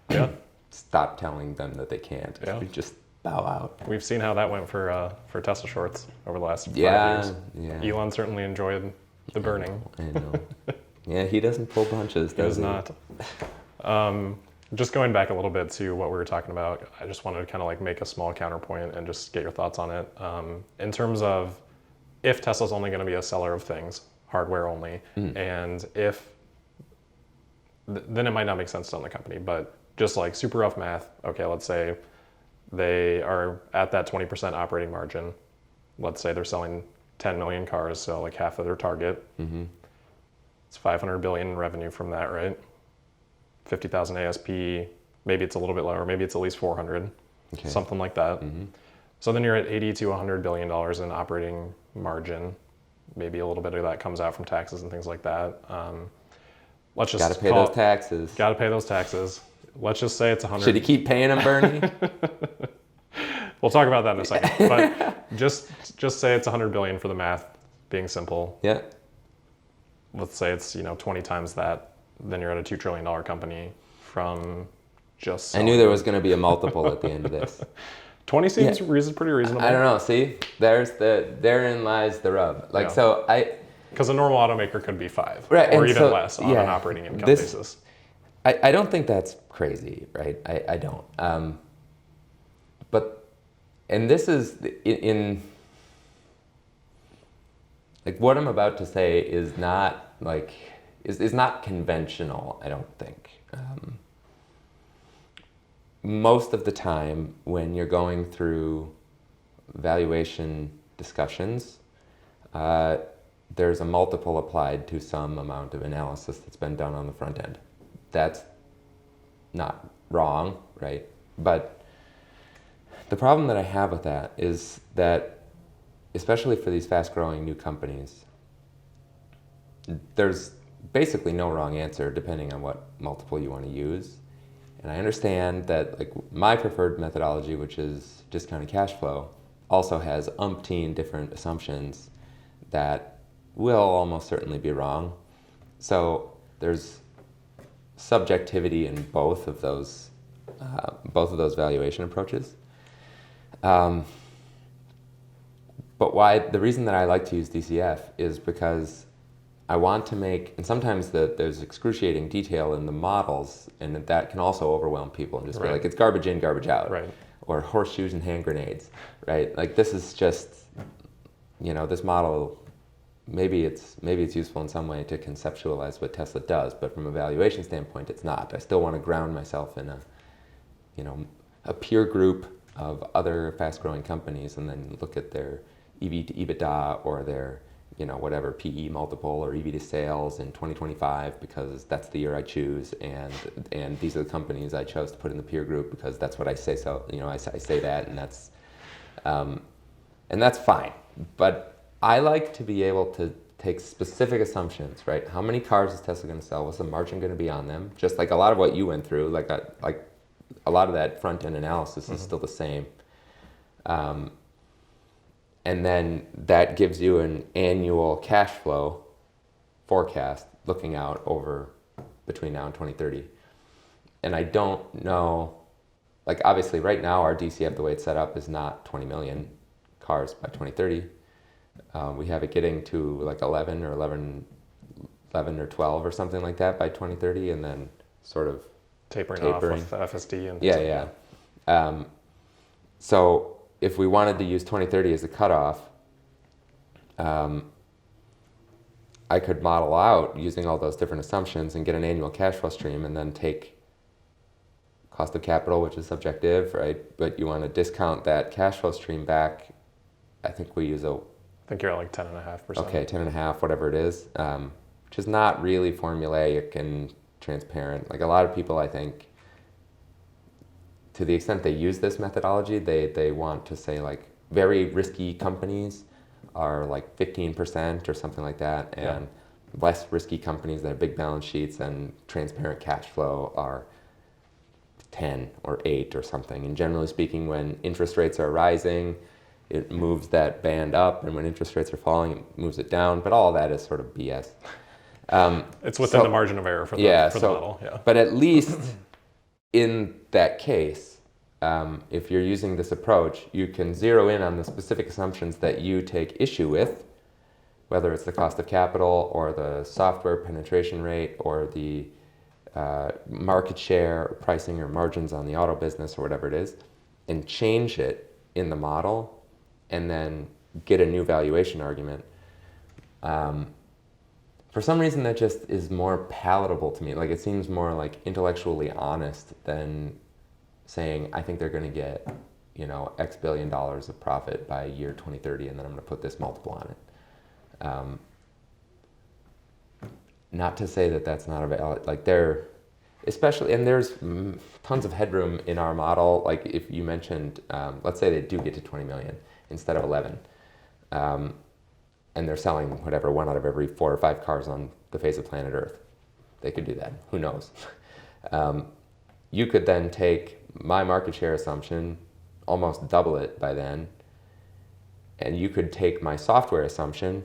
Yeah. Stop telling them that they can't. Yeah. Just bow out. We've seen how that went for Tesla shorts over the last 5 Yeah, years. yeah. Elon certainly enjoyed the burning. I know. Yeah, he doesn't pull punches, does he? He does not. Just going back a little bit to what we were talking about, I just wanted to kind of like make a small counterpoint and just get your thoughts on it. In terms of if Tesla's only going to be a seller of things, hardware only, and if, then it might not make sense to own the company, but just like super rough math, okay, let's say they are at that 20% operating margin. Let's say they're selling 10 million cars, so like half of their target. It's 500 billion in revenue from that, right? 50,000 ASP, maybe it's a little bit lower, maybe it's at least 400, something like that. So then you're at 80 to 100 billion dollars in operating margin. Maybe a little bit of that comes out from taxes and things like that. Let's just Gotta pay those taxes. Gotta pay those taxes. Let's just say it's 100. Should he keep paying them, Bernie? We'll talk about that in a second. But just say it's 100 billion for the math being simple. Yeah. Let's say it's 20 times that, then you're at a $2 trillion company from just I knew there was going to be a multiple at the end of this. 20 seems pretty reasonable. I don't know. See, therein lies the rub. Like, so because a normal automaker could be 5, right, or even less on an operating income basis. I don't think that's crazy, right? I don't. And this is in like what I'm about to say is not like is not conventional. I don't think. Most of the time, when you're going through valuation discussions, there's a multiple applied to some amount of analysis that's been done on the front end. That's not wrong, right? But the problem that I have with that is that, especially for these fast-growing new companies, there's basically no wrong answer depending on what multiple you want to use. And I understand that like my preferred methodology, which is discounted cash flow, also has umpteen different assumptions that will almost certainly be wrong. So there's subjectivity in both of those valuation approaches. But the reason that I like to use DCF is because I want to make, and sometimes there's excruciating detail in the models, and that can also overwhelm people and just be like, it's garbage in, garbage out, or horseshoes and hand grenades, right? Like this is just, this model, maybe it's useful in some way to conceptualize what Tesla does, but from a valuation standpoint, it's not. I still want to ground myself in a peer group of other fast-growing companies, and then look at their EV to EBITDA or their whatever PE multiple or EV to sales in 2025 because that's the year I choose, and these are the companies I chose to put in the peer group because that's what I say. So I say that, and that's fine. But I like to be able to take specific assumptions, right? How many cars is Tesla going to sell? What's the margin going to be on them? Just like a lot of what you went through, like a lot of that front end analysis is still the same. And then that gives you an annual cash flow forecast looking out over between now and 2030. And I don't know, like obviously right now our DCF, the way it's set up, is not 20 million cars by 2030. We have it getting to like 11 or 12 or something like that by 2030, and then sort of tapering off with the FSD and yeah. So if we wanted to use 2030 as a cutoff, I could model out using all those different assumptions and get an annual cash flow stream, and then take cost of capital, which is subjective, right? But you want to discount that cash flow stream back. I think we use I think you're at like 10.5%. Okay, 10.5, whatever it is, which is not really formulaic and transparent. Like a lot of people, I think, to the extent they use this methodology, they want to say like very risky companies are like 15% or something like that, and less risky companies that have big balance sheets and transparent cash flow are 10 or 8 or something. And generally speaking, when interest rates are rising, it moves that band up, and when interest rates are falling, it moves it down. But all of that is sort of BS. It's within the margin of error for the model. Yeah. But at least in that case, if you're using this approach, you can zero in on the specific assumptions that you take issue with, whether it's the cost of capital or the software penetration rate or the market share, or pricing or margins on the auto business or whatever it is, and change it in the model, and then get a new valuation argument. For some reason, that just is more palatable to me. Like it seems more like intellectually honest than saying, I think they're going to get, X billion dollars of profit by year 2030, and then I'm going to put this multiple on it. Not to say that that's not a valid, like especially, and there's tons of headroom in our model. Like if you mentioned, let's say they do get to 20 million instead of 11, and they're selling whatever, 1 out of every 4 or 5 cars on the face of planet Earth. They could do that, who knows? You could then take my market share assumption, almost double it by then, and you could take my software assumption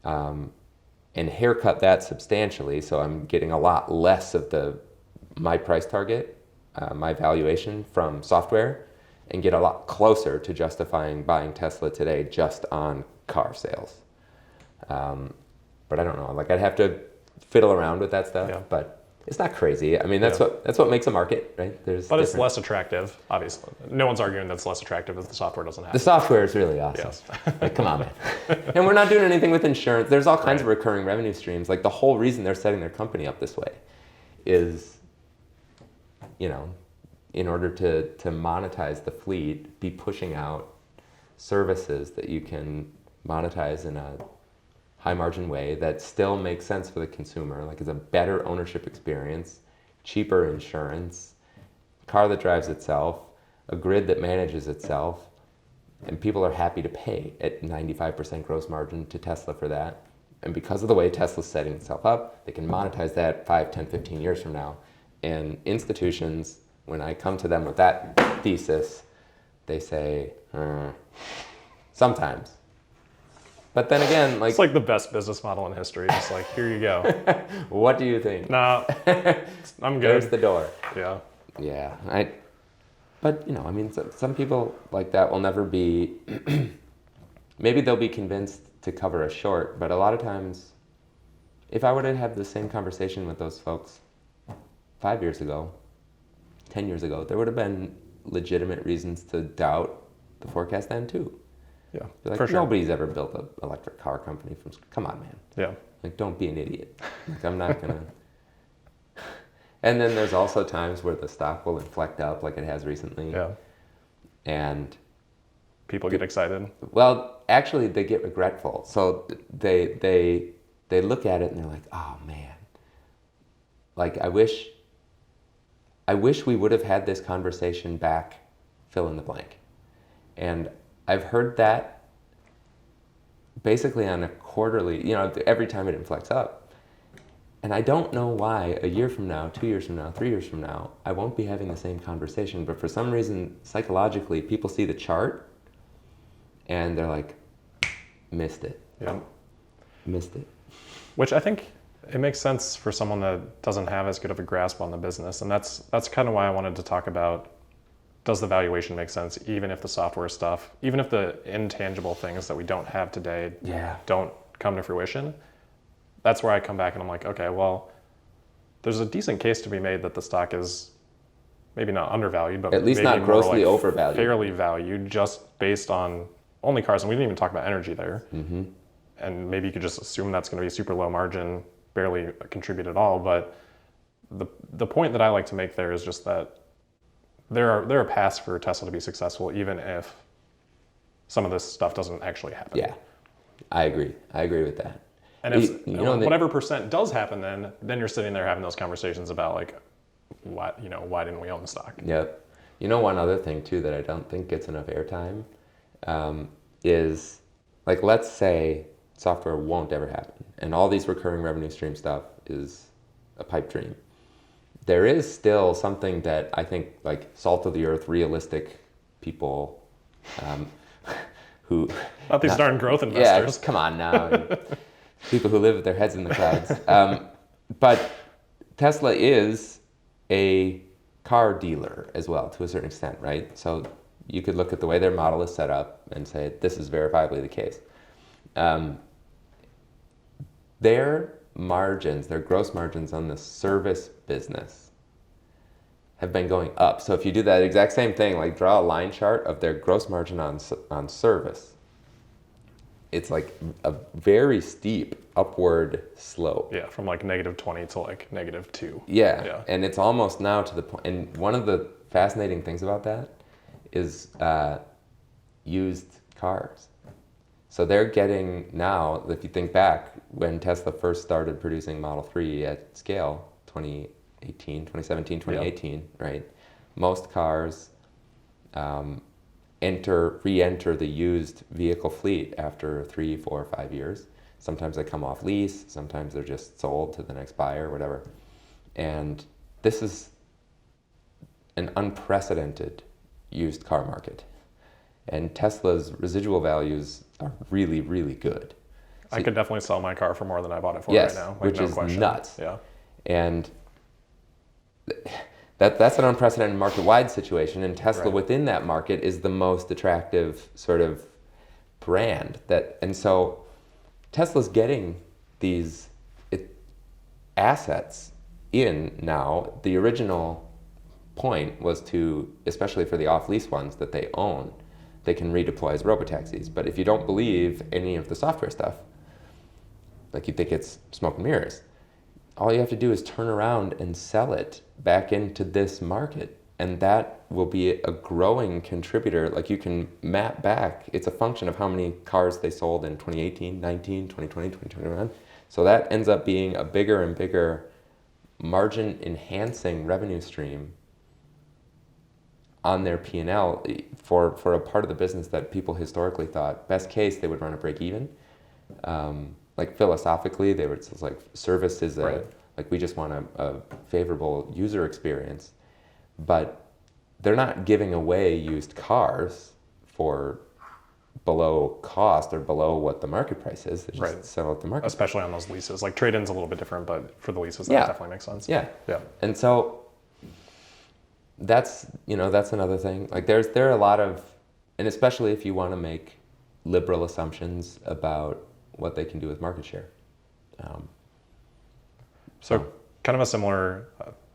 and haircut that substantially, so I'm getting a lot less of my price target, my valuation from software, and get a lot closer to justifying buying Tesla today just on car sales. But I don't know, like I'd have to fiddle around with that stuff, but it's not crazy. I mean, that's what makes a market, right? It's less attractive, obviously. No one's arguing that it's less attractive if the software doesn't have the software is really awesome. Yes. Like, come on, man. And we're not doing anything with insurance. There's all kinds of recurring revenue streams. Like the whole reason they're setting their company up this way is, in order to monetize the fleet, be pushing out services that you can monetize in a high margin way that still makes sense for the consumer, like it's a better ownership experience, cheaper insurance, car that drives itself, a grid that manages itself, and people are happy to pay at 95% gross margin to Tesla for that. And because of the way Tesla's setting itself up, they can monetize that 5, 10, 15 years from now. And institutions, when I come to them with that thesis, they say, sometimes. But then again, like... It's like the best business model in history. Just like, here you go. What do you think? No, I'm good. There's the door. Yeah. Yeah. But, I mean, some people like that will never be... Maybe they'll be convinced to cover a short, but a lot of times, if I were to have the same conversation with those folks 5 years ago, 10 years ago, there would have been legitimate reasons to doubt the forecast then too. Yeah, like, for sure. Nobody's ever built an electric car company from... Come on, man. Yeah. Like, don't be an idiot. Like, I'm not going to... And then there's also times where the stock will inflect up like it has recently. Yeah. And... people get excited. Well, actually, they get regretful. So they look at it and they're like, oh, man. Like, I wish we would have had this conversation back, fill in the blank. And I've heard that basically on a quarterly, every time it inflects up. And I don't know why a year from now, 2 years from now, 3 years from now, I won't be having the same conversation. But for some reason, psychologically, people see the chart and they're like, missed it. Yeah. Missed it. Which I think It makes sense for someone that doesn't have as good of a grasp on the business, and that's kind of why I wanted to talk about, does the valuation make sense, even if the software stuff, even if the intangible things that we don't have today don't come to fruition. That's where I come back and I'm like, okay, well, there's a decent case to be made that the stock is maybe not undervalued, but At least maybe not grossly more overvalued. fairly valued, just based on only cars. And we didn't even talk about energy there. Mm-hmm. And maybe you could just assume that's going to be super low margin, barely contribute at all. But the point that I like to make there is just that there are paths for Tesla to be successful, even if some of this stuff doesn't actually happen. Yeah, I agree with that. And if whatever percent does happen, then you're sitting there having those conversations about like, why didn't we own the stock? Yep. One other thing too that I don't think gets enough airtime is, like, let's say software won't ever happen and all these recurring revenue stream stuff is a pipe dream. There is still something that I think, like, salt of the earth, realistic people who... Not these darn growth investors. Yeah, just come on now. People who live with their heads in the clouds. But Tesla is a car dealer as well, to a certain extent, right? So you could look at the way their model is set up and say, this is verifiably the case. Their margins, their gross margins on the service business have been going up. So if you do that exact same thing, like draw a line chart of their gross margin on service, it's like a very steep upward slope. Yeah, from like -20 to like -2. Yeah, and it's almost now to the point. And one of the fascinating things about that is used cars. So they're getting now, if you think back, when Tesla first started producing Model 3 at scale, 2017, 2018, right? Most cars re-enter the used vehicle fleet after 3, 4, 5 years. Sometimes they come off lease, sometimes they're just sold to the next buyer, whatever. And this is an unprecedented used car market. And Tesla's residual values are really, really good. So I could definitely sell my car for more than I bought it for yes, right now. Like, which no is question. nuts. Yeah. And that's an unprecedented market-wide situation, and Tesla within that market is the most attractive sort of brand. And so Tesla's getting these assets in now. The original point was to, especially for the off-lease ones that they own, they can redeploy as robotaxis. But if you don't believe any of the software stuff, like you think it's smoke and mirrors, all you have to do is turn around and sell it back into this market. And that will be a growing contributor. Like, you can map back. It's a function of how many cars they sold in 2018, 19, 2020, 2021. So that ends up being a bigger and bigger margin enhancing revenue stream on their P&L for a part of the business that people historically thought, best case, they would run a break even. Like, philosophically, they were just like, service is like, we just want a favorable user experience. But they're not giving away used cars for below cost or below what the market price is. They just sell at the market. Especially on those leases. Like, trade-in's a little bit different, but for the leases, that definitely makes sense. Yeah. Yeah. And so that's another thing. Like, there are a lot of, and especially if you want to make liberal assumptions about what they can do with market share. So kind of a similar,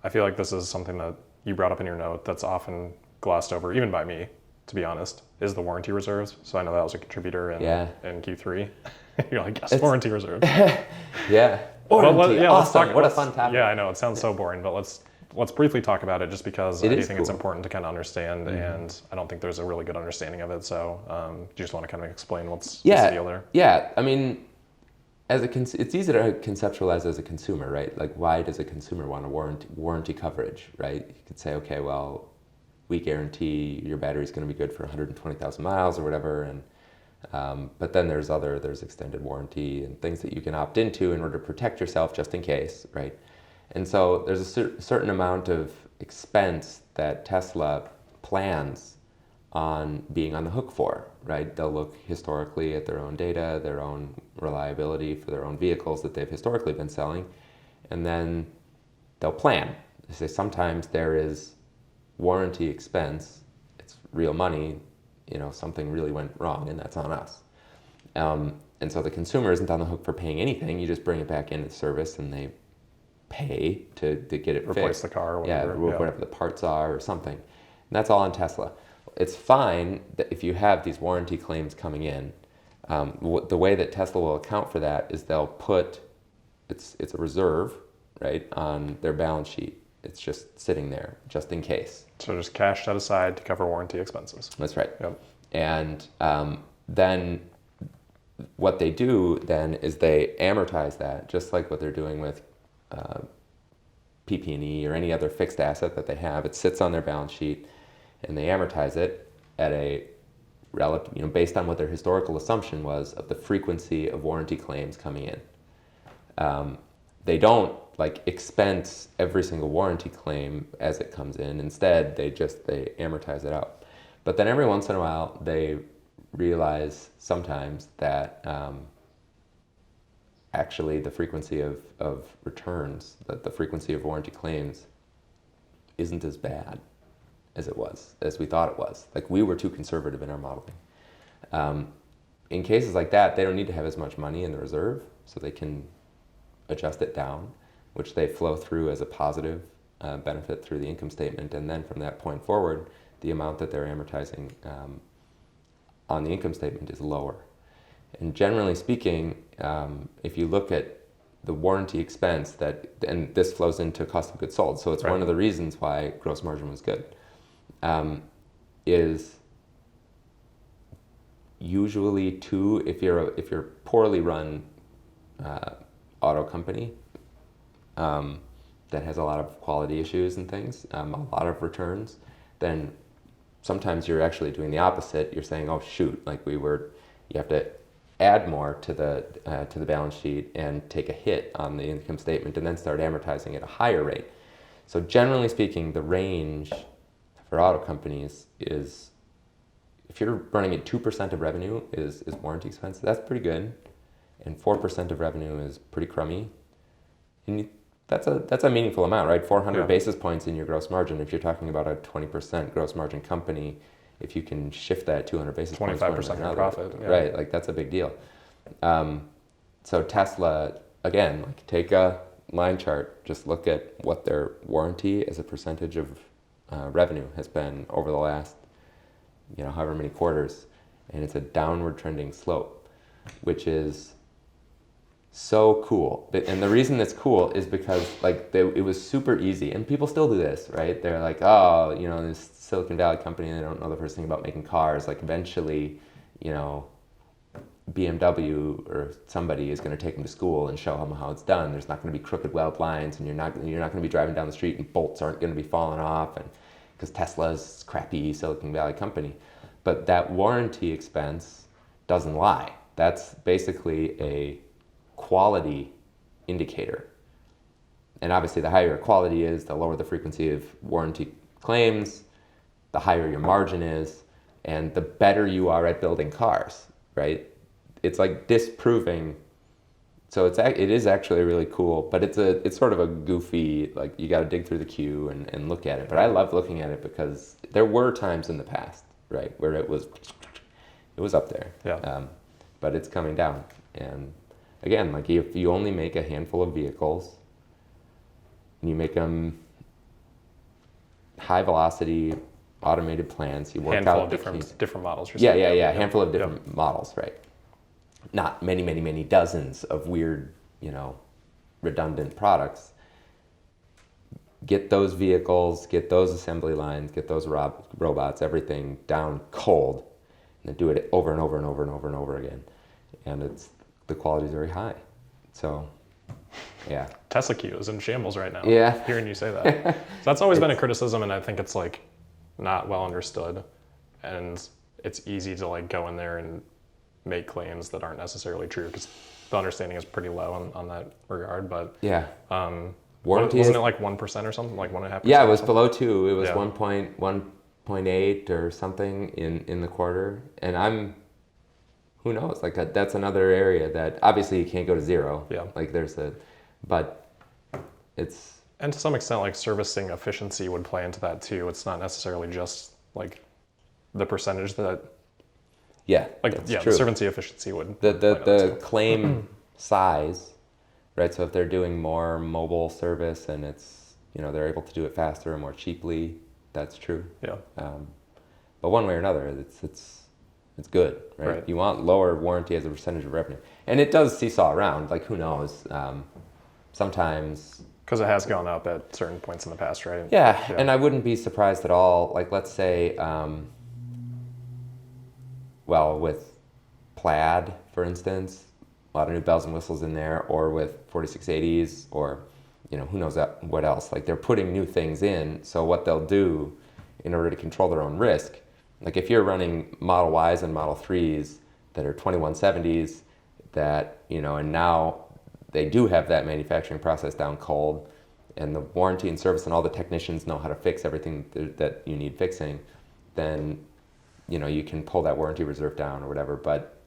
I feel like this is something that you brought up in your note that's often glossed over, even by me, to be honest, is the warranty reserves. So I know that was a contributor in Q3. You're like, yes, warranty reserves. Yeah. Warranty, awesome. What a fun topic. Yeah, I know, it sounds so boring, but let's briefly talk about it, just because I do think it's important to kind of understand, and I don't think there's a really good understanding of it. So do you just want to kind of explain what's the deal there? Yeah, I mean, it's easy to conceptualize as a consumer, right? Like, why does a consumer want a warranty coverage, right? You could say, okay, well, we guarantee your battery's going to be good for 120,000 miles or whatever, and but then there's extended warranty and things that you can opt into in order to protect yourself just in case, right? And so there's a certain amount of expense that Tesla plans on being on the hook for, right? They'll look historically at their own data, their own reliability for their own vehicles that they've historically been selling, and then they'll plan. They say sometimes there is warranty expense, it's real money, something really went wrong and that's on us. And so the consumer isn't on the hook for paying anything. You just bring it back into service and they pay to get it Replace fixed. the car or whatever. Whatever the parts are or something. And that's all on Tesla. It's fine that if you have these warranty claims coming in, the way that Tesla will account for that is they'll put, it's a reserve, right, on their balance sheet. It's just sitting there, just in case. So just cash set aside to cover warranty expenses. That's right. Yep. And then what they do then is they amortize that, just like what they're doing with PP&E or any other fixed asset that they have. It sits on their balance sheet, and they amortize it at a relative, based on what their historical assumption was of the frequency of warranty claims coming in. They don't expense every single warranty claim as it comes in. Instead, they amortize it out. But then every once in a while, they realize sometimes that actually the frequency of returns, that the frequency of warranty claims isn't as bad as we thought it was. We were too conservative in our modeling. In cases like that, they don't need to have as much money in the reserve, so they can adjust it down, which they flow through as a positive benefit through the income statement. And then from that point forward, the amount that they're amortizing on the income statement is lower. And generally speaking, if you look at the warranty expense and this flows into cost of goods sold, so it's right. One of the reasons why gross margin was good, is usually if you're poorly run auto company that has a lot of quality issues and things, a lot of returns, then sometimes you're actually doing the opposite. You're saying, oh shoot, you have to add more to the balance sheet and take a hit on the income statement and then start amortizing at a higher rate. So generally speaking, the range for auto companies is, if you're running at 2% of revenue is warranty expense, that's pretty good. And 4% of revenue is pretty crummy. And that's a meaningful amount, right? 400 basis points in your gross margin. If you're talking about a 20% gross margin company, if you can shift that 200 basis points, 25% in profit, right? That's a big deal. So Tesla, again, take a line chart, just look at what their warranty as a percentage of revenue has been over the last, however many quarters, and it's a downward trending slope, which is so cool. And the reason it's cool is because it was super easy, and people still do this, right? They're like, oh, this Silicon Valley company, they don't know the first thing about making cars. Eventually, BMW or somebody is going to take them to school and show them how it's done. There's not going to be crooked weld lines, and you're not going to be driving down the street and bolts aren't going to be falling off, and because Tesla's crappy Silicon Valley company. But that warranty expense doesn't lie. That's basically a quality indicator. And obviously the higher your quality is, the lower the frequency of warranty claims, the higher your margin is, and the better you are at building cars, right? It's disproving. So it is actually really cool, but it's sort of a goofy, you got to dig through the queue and look at it. But I love looking at it because there were times in the past, right, where it was up there. Yeah. But it's coming down. And again, if you only make a handful of vehicles, and you make them high velocity automated plants, you work handful out of different models. Yeah. Handful of different models, right? Not many dozens of weird, redundant products. Get those vehicles, get those assembly lines, get those robots, everything down cold, and then do it over and over and over and over and over again. And the quality is very high. So, yeah. Tesla Q is in shambles right now. Yeah. Hearing you say that. So that's always been a criticism, and I think it's not well understood, and it's easy to go in there and make claims that aren't necessarily true because the understanding is pretty low on that regard. But yeah, warranty wasn't it 1% or something, 1.5%? Yeah, it was below 2. It was 1.1 0.8 or something in the quarter. And who knows? Like that's another area that obviously you can't go to zero. Yeah. Like but it's. And to some extent, like servicing efficiency would play into that too. It's not necessarily just like the percentage that, Yeah, like, that's yeah, true. the servicing efficiency would The play into that the too. claim size, right? So if they're doing more mobile service and it's, they're able to do it faster and more cheaply, that's true. Yeah. But one way or another, it's good, right? Right. You want lower warranty as a percentage of revenue, and it does seesaw around. Like who knows? Sometimes. Because it has gone up at certain points in the past, right? Yeah, and I wouldn't be surprised at all. Like let's say, with Plaid, for instance, a lot of new bells and whistles in there, or with 4680s, or who knows what else. Like they're putting new things in, so what they'll do in order to control their own risk, like if you're running Model Ys and Model 3s that are 2170s, that and now they do have that manufacturing process down cold, and the warranty and service and all the technicians know how to fix everything that you need fixing, then you can pull that warranty reserve down or whatever. But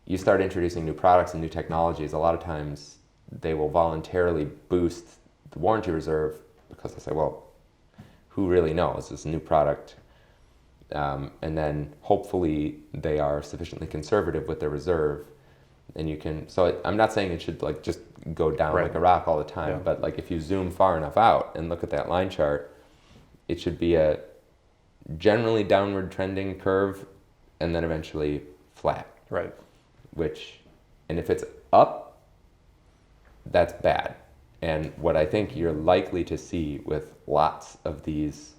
you start introducing new products and new technologies, a lot of times they will voluntarily boost the warranty reserve because they say, well, who really knows? It's a new product. And then hopefully they are sufficiently conservative with their reserve. And you can, so I'm not saying it should like just go down Right. like a rock all the time, Yeah. but like if you zoom far enough out and look at that line chart, it should be a generally downward trending curve and then eventually flat. Right. And if it's up, that's bad. And what I think you're likely to see with lots of these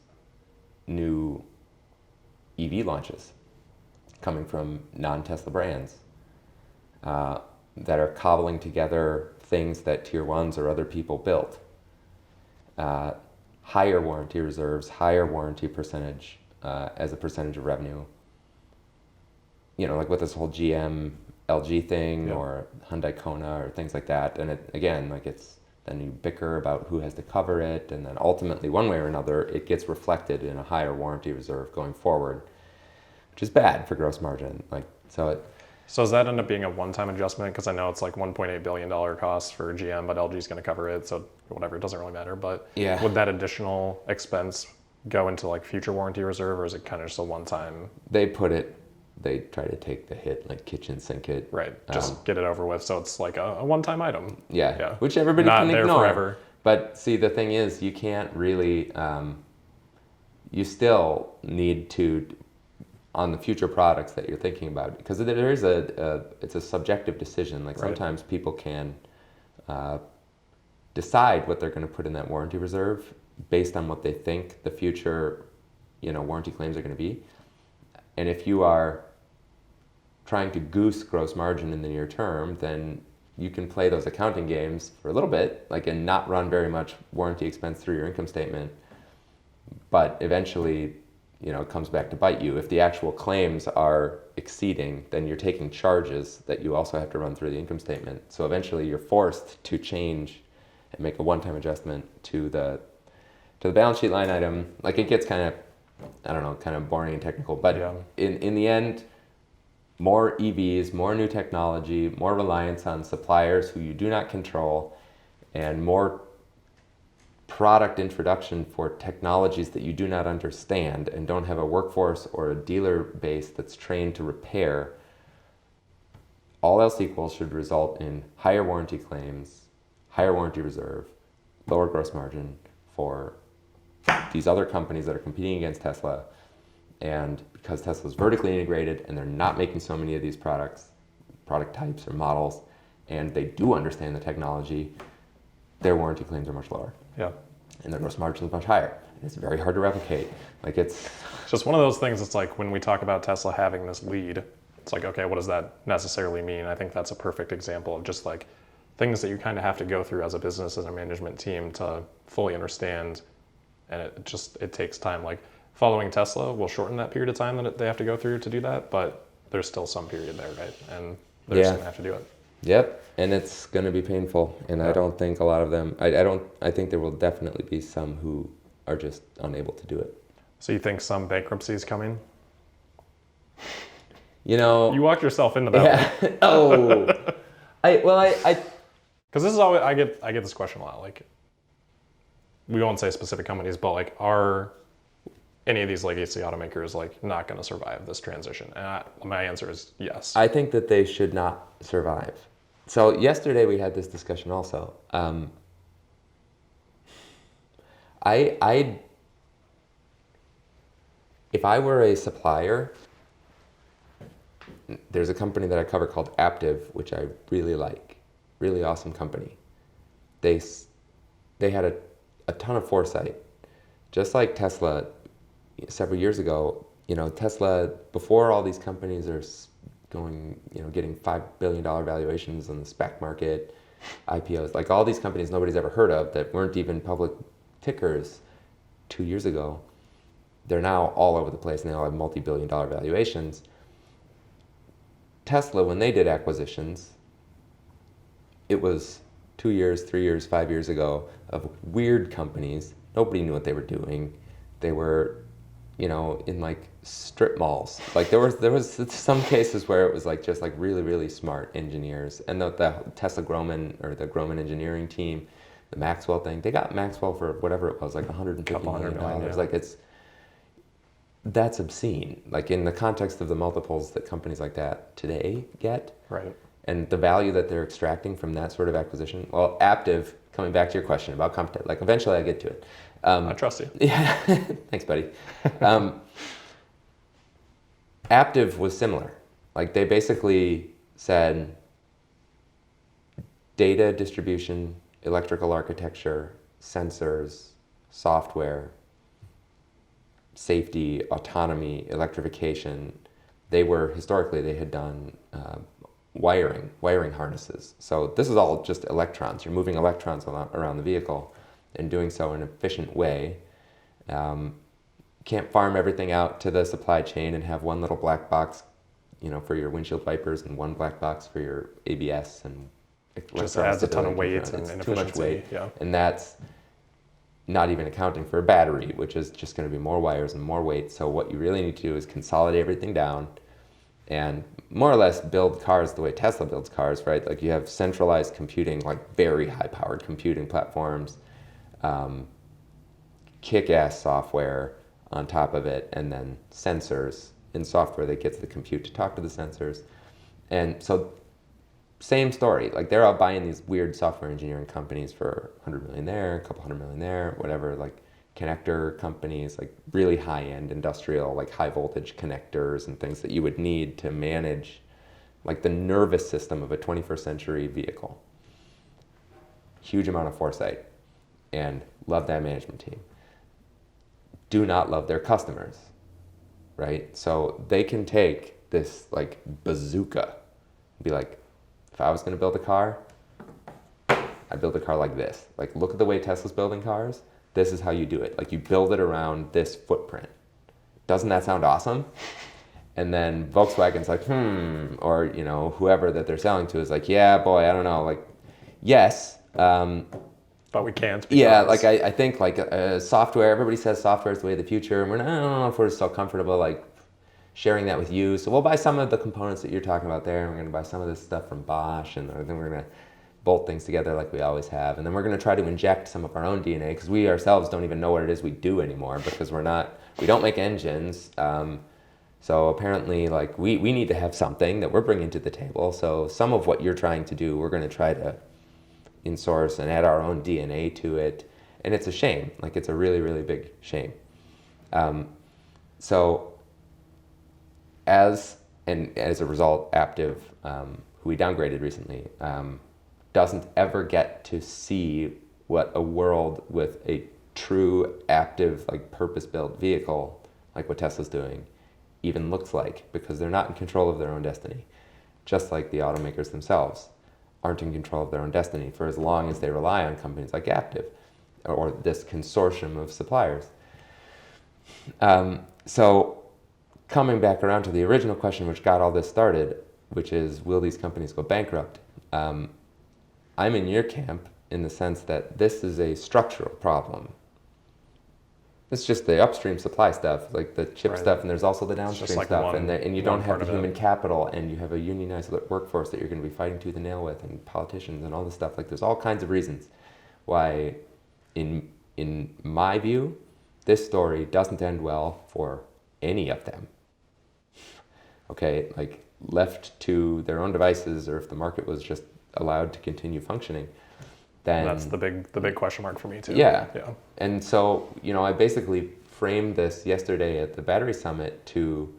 new EV launches coming from non-Tesla brands that are cobbling together things that tier ones or other people built. Higher warranty reserves, higher warranty percentage as a percentage of revenue. Like with this whole GM LG thing, Yeah. or Hyundai Kona or things like that. And then you bicker about who has to cover it, and then ultimately, one way or another, it gets reflected in a higher warranty reserve going forward, which is bad for gross margin. So does that end up being a one-time adjustment? Because I know it's like $1.8 billion cost for GM, but LG is going to cover it, so whatever, it doesn't really matter. But Yeah. Would that additional expense go into like future warranty reserve, or is it kind of just a one-time? They try to take the hit, like kitchen sink it. Right, just get it over with, so it's like a one-time item. Yeah, which everybody Not can there ignore. forever. But see, the thing is, you can't really, you still need to, on the future products that you're thinking about, because there is it's a subjective decision. Like Right. sometimes people can decide what they're going to put in that warranty reserve based on what they think the future, warranty claims are going to be. And if you are trying to goose gross margin in the near term, then you can play those accounting games for a little bit, and not run very much warranty expense through your income statement. But eventually, it comes back to bite you. If the actual claims are exceeding, then you're taking charges that you also have to run through the income statement. So eventually you're forced to change and make a one-time adjustment to the balance sheet line item. Like it gets kind of boring and technical, but Yeah. in the end, more EVs, more new technology, more reliance on suppliers who you do not control, and more product introduction for technologies that you do not understand and don't have a workforce or a dealer base that's trained to repair, all else equal should result in higher warranty claims, higher warranty reserve, lower gross margin for these other companies that are competing against Tesla. And because Tesla's vertically integrated and they're not making so many of these product types or models, and they do understand the technology, their warranty claims are much lower. Yeah. And their gross margin is much higher. And it's very hard to replicate. It's just one of those things. It's like when we talk about Tesla having this lead, it's like, okay, what does that necessarily mean? I think that's a perfect example of just like things that you kind of have to go through as a business, as a management team to fully understand. And it takes time. Like following Tesla will shorten that period of time that they have to go through to do that, but there's still some period there, right? And they're just gonna have to do it. Yep, and it's going to be painful, and I don't think a lot of them. I think there will definitely be some who are just unable to do it. So you think some bankruptcy is coming? You know, You walked yourself into that one. yeah. Oh, I Because this is always, I get this question a lot. Like, we won't say specific companies, but like, are any of these legacy automakers like not going to survive this transition? And my answer is yes. I think that they should not survive. So yesterday we had this discussion also. I if I were a supplier, there's a company that I cover called Aptiv, which I really like, really awesome company. They had a ton of foresight, just like Tesla several years ago. You know, Tesla, before all these companies are going, you know, getting $5 billion valuations on the SPAC market, IPOs, like all these companies nobody's ever heard of that weren't even public tickers 2 years ago. They're now all over the place and they all have multi-billion dollar valuations. Tesla, when they did acquisitions, it was 2 years, 3 years, 5 years ago of weird companies. Nobody knew what they were doing. They were, you know, in like strip malls. Like there was some cases where it was like just like really, really smart engineers. And the Tesla Groman or the Groman engineering team, the Maxwell thing, they got Maxwell for whatever it was, like $150 million. Yeah. Like that's obscene. Like in the context of the multiples that companies like that today get. Right. And the value that they're extracting from that sort of acquisition. Well, Aptiv, coming back to your question about competition, like eventually I get to it. I trust you. Yeah, thanks, buddy. Aptiv was similar. Like they basically said data distribution, electrical architecture, sensors, software, safety, autonomy, electrification. They had done wiring harnesses. So this is all just electrons. You're moving electrons around the vehicle and doing so in an efficient way. Can't farm everything out to the supply chain and have one little black box, you know, for your windshield wipers and one black box for your ABS and Just adds a ton of weight and it's inefficiency. too much weight. Yeah. And that's not even accounting for a battery, which is just going to be more wires and more weight. So what you really need to do is consolidate everything down and more or less build cars the way Tesla builds cars, right? Like you have centralized computing, like very high-powered computing platforms, kick-ass software on top of it, and then sensors in software that gets the compute to talk to the sensors. And so same story, like they're out buying these weird software engineering companies for 100 million there, a couple hundred million there, whatever, like connector companies, like really high-end industrial, like high voltage connectors and things that you would need to manage like the nervous system of a 21st century vehicle. Huge amount of foresight, and love that management team. Do not love their customers, right? So they can take this like bazooka, be like, if I was gonna build a car, I'd build a car like this. Like, look at the way Tesla's building cars. This is how you do it. Like, you build it around this footprint. Doesn't that sound awesome? And then Volkswagen's like, or, you know, whoever that they're selling to is like, yeah, boy, I don't know. Like, yes. But we can't. Yeah, like I think like software, everybody says software is the way of the future. And I don't know if we're so comfortable like sharing that with you. So we'll buy some of the components that you're talking about there. And we're going to buy some of this stuff from Bosch. And then we're going to bolt things together like we always have. And then we're going to try to inject some of our own DNA because we ourselves don't even know what it is we do anymore because we don't make engines. So apparently like we need to have something that we're bringing to the table. So some of what you're trying to do, we're going to try to in-source and add our own DNA to it. And it's a shame. Like it's a really, really big shame. So as a result, Aptiv, who we downgraded recently, doesn't ever get to see what a world with a true active, like purpose-built vehicle, like what Tesla's doing, even looks like, because they're not in control of their own destiny, just like the automakers themselves aren't in control of their own destiny for as long as they rely on companies like Aptiv or this consortium of suppliers. So coming back around to the original question which got all this started, which is, will these companies go bankrupt? I'm in your camp in the sense that this is a structural problem. It's just the upstream supply stuff, like the chip Right. stuff, and there's also the It's downstream just like stuff, one, and you one don't have part the of it. human capital, and you have a unionized workforce that you're going to be fighting tooth and nail with, and politicians and all this stuff. Like there's all kinds of reasons why, in my view, this story doesn't end well for any of them. Okay, like left to their own devices, or if the market was just allowed to continue functioning, then That's the big question mark for me too. yeah. Yeah. And so, I basically framed this yesterday at the battery summit to,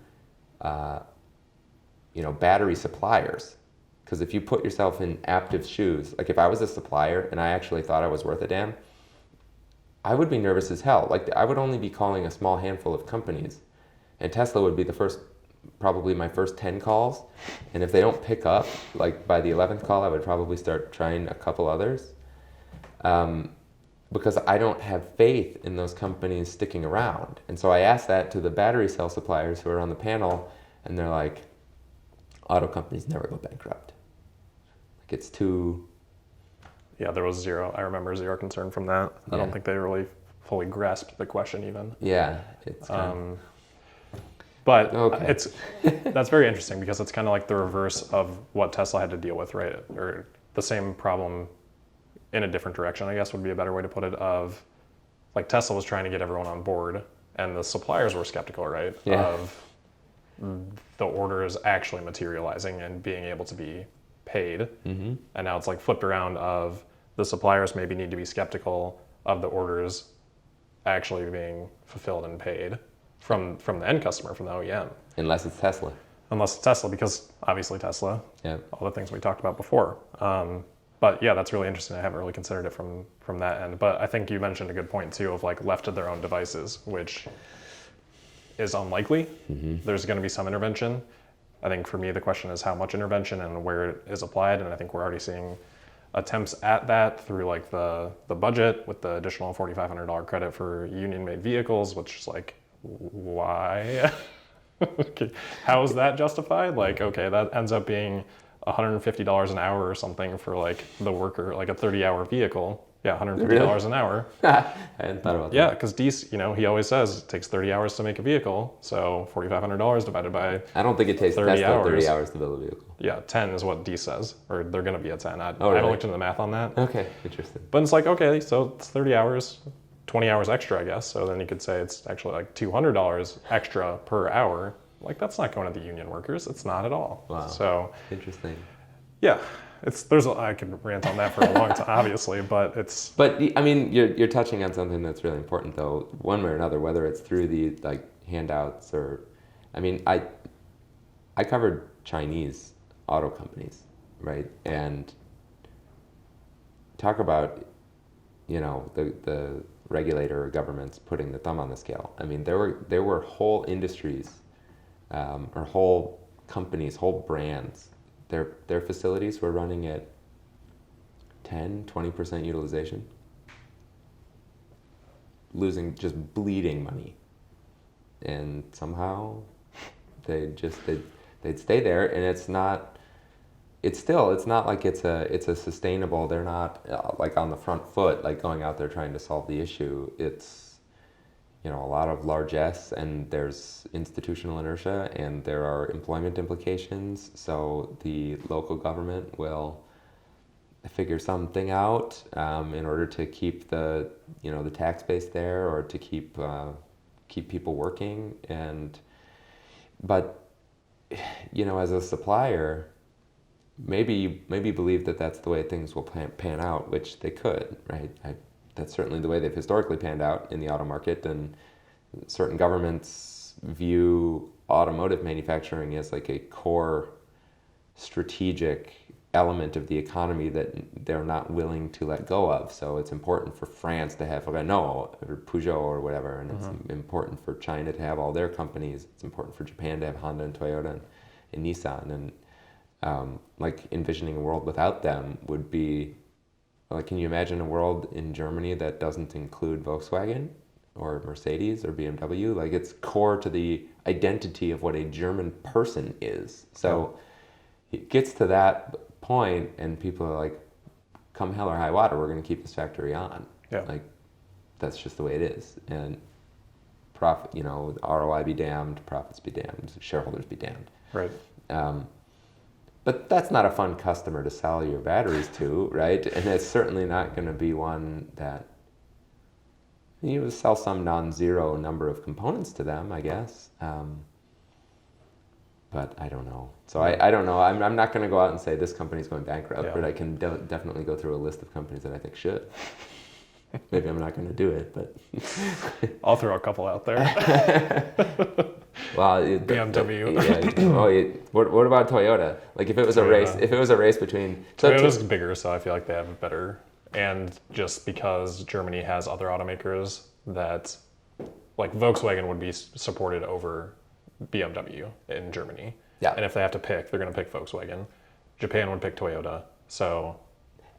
battery suppliers. Because if you put yourself in Aptiv's shoes, like if I was a supplier and I actually thought I was worth a damn, I would be nervous as hell. Like I would only be calling a small handful of companies, and Tesla would be probably my first 10 calls. And if they don't pick up, like by the 11th call, I would probably start trying a couple others. Because I don't have faith in those companies sticking around. And so I asked that to the battery cell suppliers who are on the panel, and they're like, auto companies never go bankrupt. Like it's too... Yeah, there was I remember zero concern from that. I don't think they really fully grasped the question even. Yeah, it's But okay. that's very interesting because it's kind of like the reverse of what Tesla had to deal with, right? Or the same problem in a different direction, I guess would be a better way to put it, of like Tesla was trying to get everyone on board and the suppliers were skeptical, right? Yeah. Of the orders actually materializing and being able to be paid. Mm-hmm. And now it's like flipped around of the suppliers maybe need to be skeptical of the orders actually being fulfilled and paid from the end customer, from the OEM. Unless it's Tesla. Unless it's Tesla, because obviously Tesla, Yeah. all the things we talked about before. But yeah, that's really interesting. I haven't really considered it from that end. But I think you mentioned a good point too of like left to their own devices, which is unlikely. Mm-hmm. There's going to be some intervention. I think for me, the question is how much intervention and where it is applied. And I think we're already seeing attempts at that through like the budget with the additional $4,500 credit for union-made vehicles, which is like, why? Okay. How is that justified? Like, okay, that ends up being $150 an hour or something for like the worker, like a 30-hour vehicle. Yeah, $150 Really? an hour. I hadn't thought about that. Yeah, because he always says it takes 30 hours to make a vehicle. So $4,500 divided by I don't think it takes 30 Tesla hours. 30 hours to build a vehicle. Yeah, 10 is what D says, or they're going to be at 10. I really? haven't looked into the math on that. Okay, interesting. But it's like, okay, so it's 30 hours, 20 hours extra, I guess. So then you could say it's actually like $200 extra per hour. Like that's not going to the union workers. It's not at all. Wow. So Interesting. yeah, I could rant on that for a long time, obviously, but it's. But I mean, you're touching on something that's really important, though. One way or another, whether it's through the like handouts or, I mean, I covered Chinese auto companies, right? And talk about, the regulator or governments putting the thumb on the scale. I mean, there were whole industries, or whole companies, whole brands. Their facilities were running at 10-20% utilization, just bleeding money, and somehow they'd stay there, and it's not like it's a sustainable. They're not like on the front foot, like going out there trying to solve the issue. It's a lot of largesse, and there's institutional inertia, and there are employment implications. So the local government will figure something out in order to keep the tax base there, or to keep people working. But as a supplier, maybe believe that that's the way things will pan out, which they could, right? That's certainly the way they've historically panned out in the auto market, and certain governments view automotive manufacturing as like a core strategic element of the economy that they're not willing to let go of. So it's important for France to have Renault or Peugeot or whatever, and it's important for China to have all their companies. It's important for Japan to have Honda and Toyota and Nissan, and like envisioning a world without them would be like, can you imagine a world in Germany that doesn't include Volkswagen or Mercedes or BMW? Like, it's core to the identity of what a German person is. So it gets to that point, and people are like, come hell or high water, we're going to keep this factory on. Yeah. Like, that's just the way it is. And profit, ROI be damned, profits be damned, shareholders be damned. Right. But that's not a fun customer to sell your batteries to, right? And it's certainly not going to be one that you would sell some non-zero number of components to them, I guess. But I don't know. So I don't know. I'm not going to go out and say this company's going bankrupt, but I can definitely go through a list of companies that I think should. Maybe I'm not going to do it, but I'll throw a couple out there. Well, BMW. What about Toyota? Like if it was a race between Toyota's bigger, so I feel like they have it better. And just because Germany has other automakers that, like Volkswagen would be supported over BMW in Germany. Yeah. And if they have to pick, they're going to pick Volkswagen. Japan would pick Toyota. So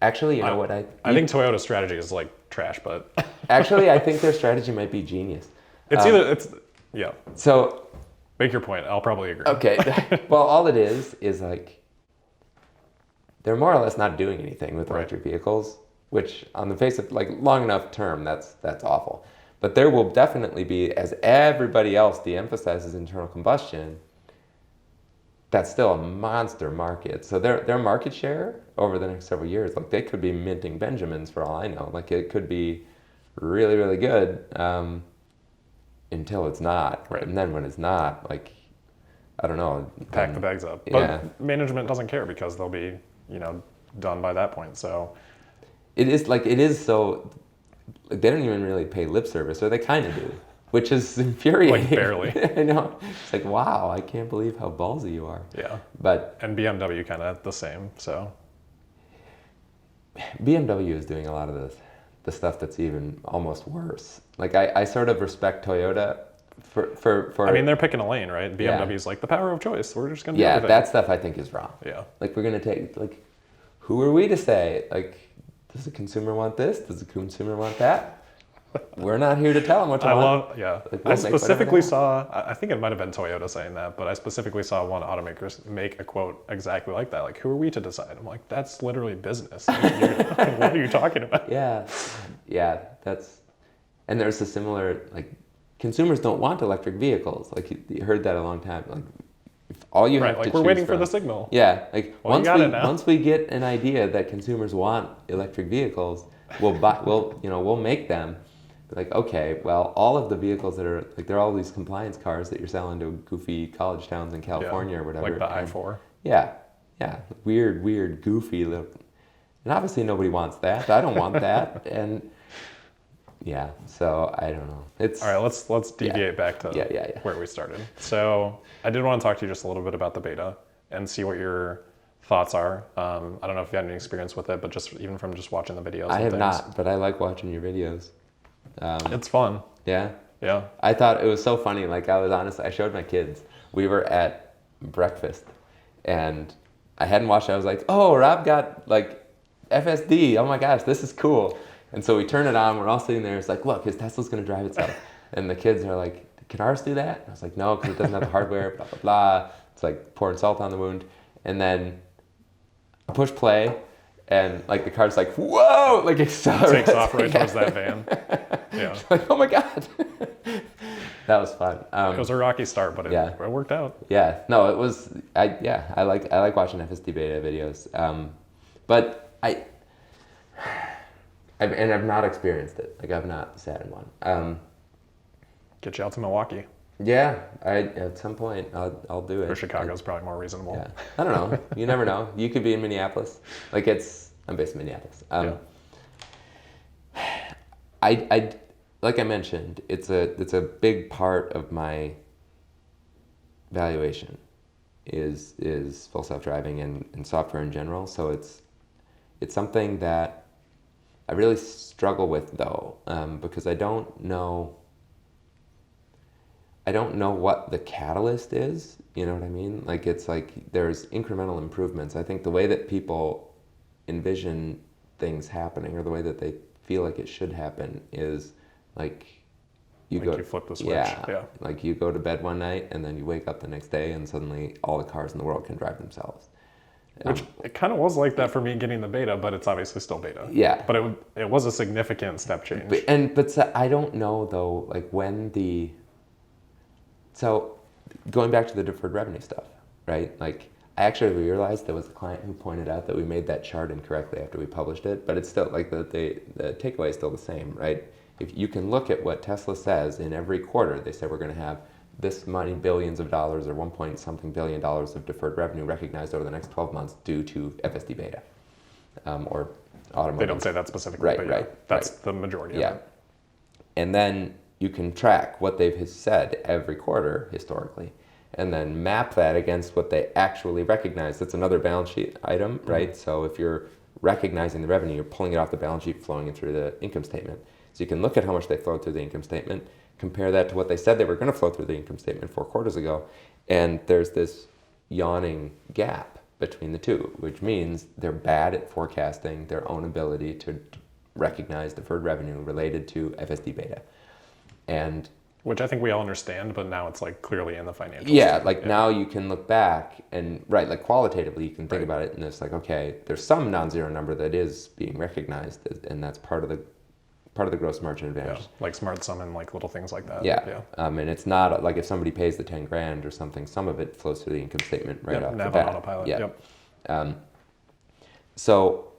actually, you know what I think Toyota's strategy is like trash, but actually I think their strategy might be genius. Yeah. So make your point. I'll probably agree. Okay. Well, all it is like they're more or less not doing anything with electric vehicles, which on the face of like long enough term, that's awful. But there will definitely be, as everybody else de-emphasizes internal combustion, that's still a monster market. So their market share over the next several years, like they could be minting Benjamins for all I know. Like it could be really, really good until it's not. Right. And then when it's not, like, I don't know. Pack the bags up. But management doesn't care because they'll be, done by that point. So it is so, like, they don't even really pay lip service, or they kind of do, which is infuriating. Like barely. I know. It's like, wow, I can't believe how ballsy you are. Yeah. And BMW kind of the same, so. BMW is doing a lot of the stuff that's even almost worse. Like I sort of respect Toyota for I mean, they're picking a lane, right? BMW's like the power of choice. We're just going to do everything. That stuff I think is wrong. Yeah. Like we're going to take, like, who are we to say, like, does the consumer want this? Does the consumer want that? We're not here to tell them what to want. Like, I specifically saw, I think it might have been Toyota saying that, but I specifically saw one automaker make a quote exactly like that. Like, who are we to decide? I'm like, that's literally business. Like, what are you talking about? Yeah, and there's a similar, like, consumers don't want electric vehicles. Like, you heard that a long time. Like, all you have to choose we're waiting for from. the signal. Yeah, like once we get an idea that consumers want electric vehicles, we'll make them. Like, okay, well, all of the vehicles that are, like, there are all these compliance cars that you're selling to goofy college towns in California or whatever. Like the I-4. Yeah. Weird, goofy little, and obviously nobody wants that. I don't want that. And yeah, so I don't know. It's all right. Let's deviate back to where we started. So I did want to talk to you just a little bit about the beta and see what your thoughts are. I don't know if you had any experience with it, but just even from just watching the videos. I have not, but I like watching your videos. It's fun. Yeah. Yeah. I thought it was so funny. Like, I showed my kids. We were at breakfast and I hadn't watched it. I was like, oh, Rob got like FSD. Oh my gosh, this is cool. And so we turn it on. We're all sitting there. It's like, look, his Tesla's going to drive itself. And the kids are like, can ours do that? And I was like, no, because it doesn't have the hardware, blah, blah, blah. It's like pouring salt on the wound. And then I push play. And like the car's like, whoa, like accelerates. Takes off right towards that van. Yeah. Like, oh my God. That was fun. It was a rocky start, but it worked out. Yeah. No, it was, I like watching FSD Beta videos. But I've not experienced it. Like, I've not sat in one. Get you out to Milwaukee. Yeah, at some point I'll do it. Or Chicago's probably more reasonable. Yeah. I don't know. You never know. You could be in Minneapolis. Like, I'm based in Minneapolis. I like I mentioned, it's a big part of my valuation is full self-driving and software in general. So it's something that I really struggle with, though, because I don't know what the catalyst is. You know what I mean? Like, it's like there's incremental improvements. I think the way that people envision things happening, or the way that they feel like it should happen, is like you flip the switch. Yeah. Like, you go to bed one night and then you wake up the next day and suddenly all the cars in the world can drive themselves. Which it kind of was like that for me getting the beta, but it's obviously still beta. Yeah. But it was a significant step change. But I don't know, though, like when the So going back to the deferred revenue stuff, right? Like I actually realized there was a client who pointed out that we made that chart incorrectly after we published it, but it's still like the takeaway is still the same, right? If you can look at what Tesla says in every quarter, they say we're going to have this many billions of dollars or 1 point something billion dollars of deferred revenue recognized over the next 12 months due to FSD Beta or automotive. They don't say that specifically, Right, but yeah, right, that's right. the majority of Yeah. it. And then you can track what they've said every quarter historically, and then map that against what they actually recognize. That's another balance sheet item, right? So if you're recognizing the revenue, you're pulling it off the balance sheet, flowing it through the income statement. So you can look at how much they flowed through the income statement, compare that to what they said they were going to flow through the income statement 4 quarters ago, and there's this yawning gap between the two, which means they're bad at forecasting their own ability to recognize deferred revenue related to FSD Beta. And Which I think we all understand, but now it's like clearly in the financials. yeah, too. like now you can look back and, right, like qualitatively you can think about it and it's like, okay, there's some non-zero number that is being recognized and that's part of the gross margin advantage. Yeah, like smart sum and like little things like that. Yeah. And it's not like if somebody pays the 10 grand or something, some of it flows through the income statement right off the Nav bat. on autopilot. Yeah. Yep. So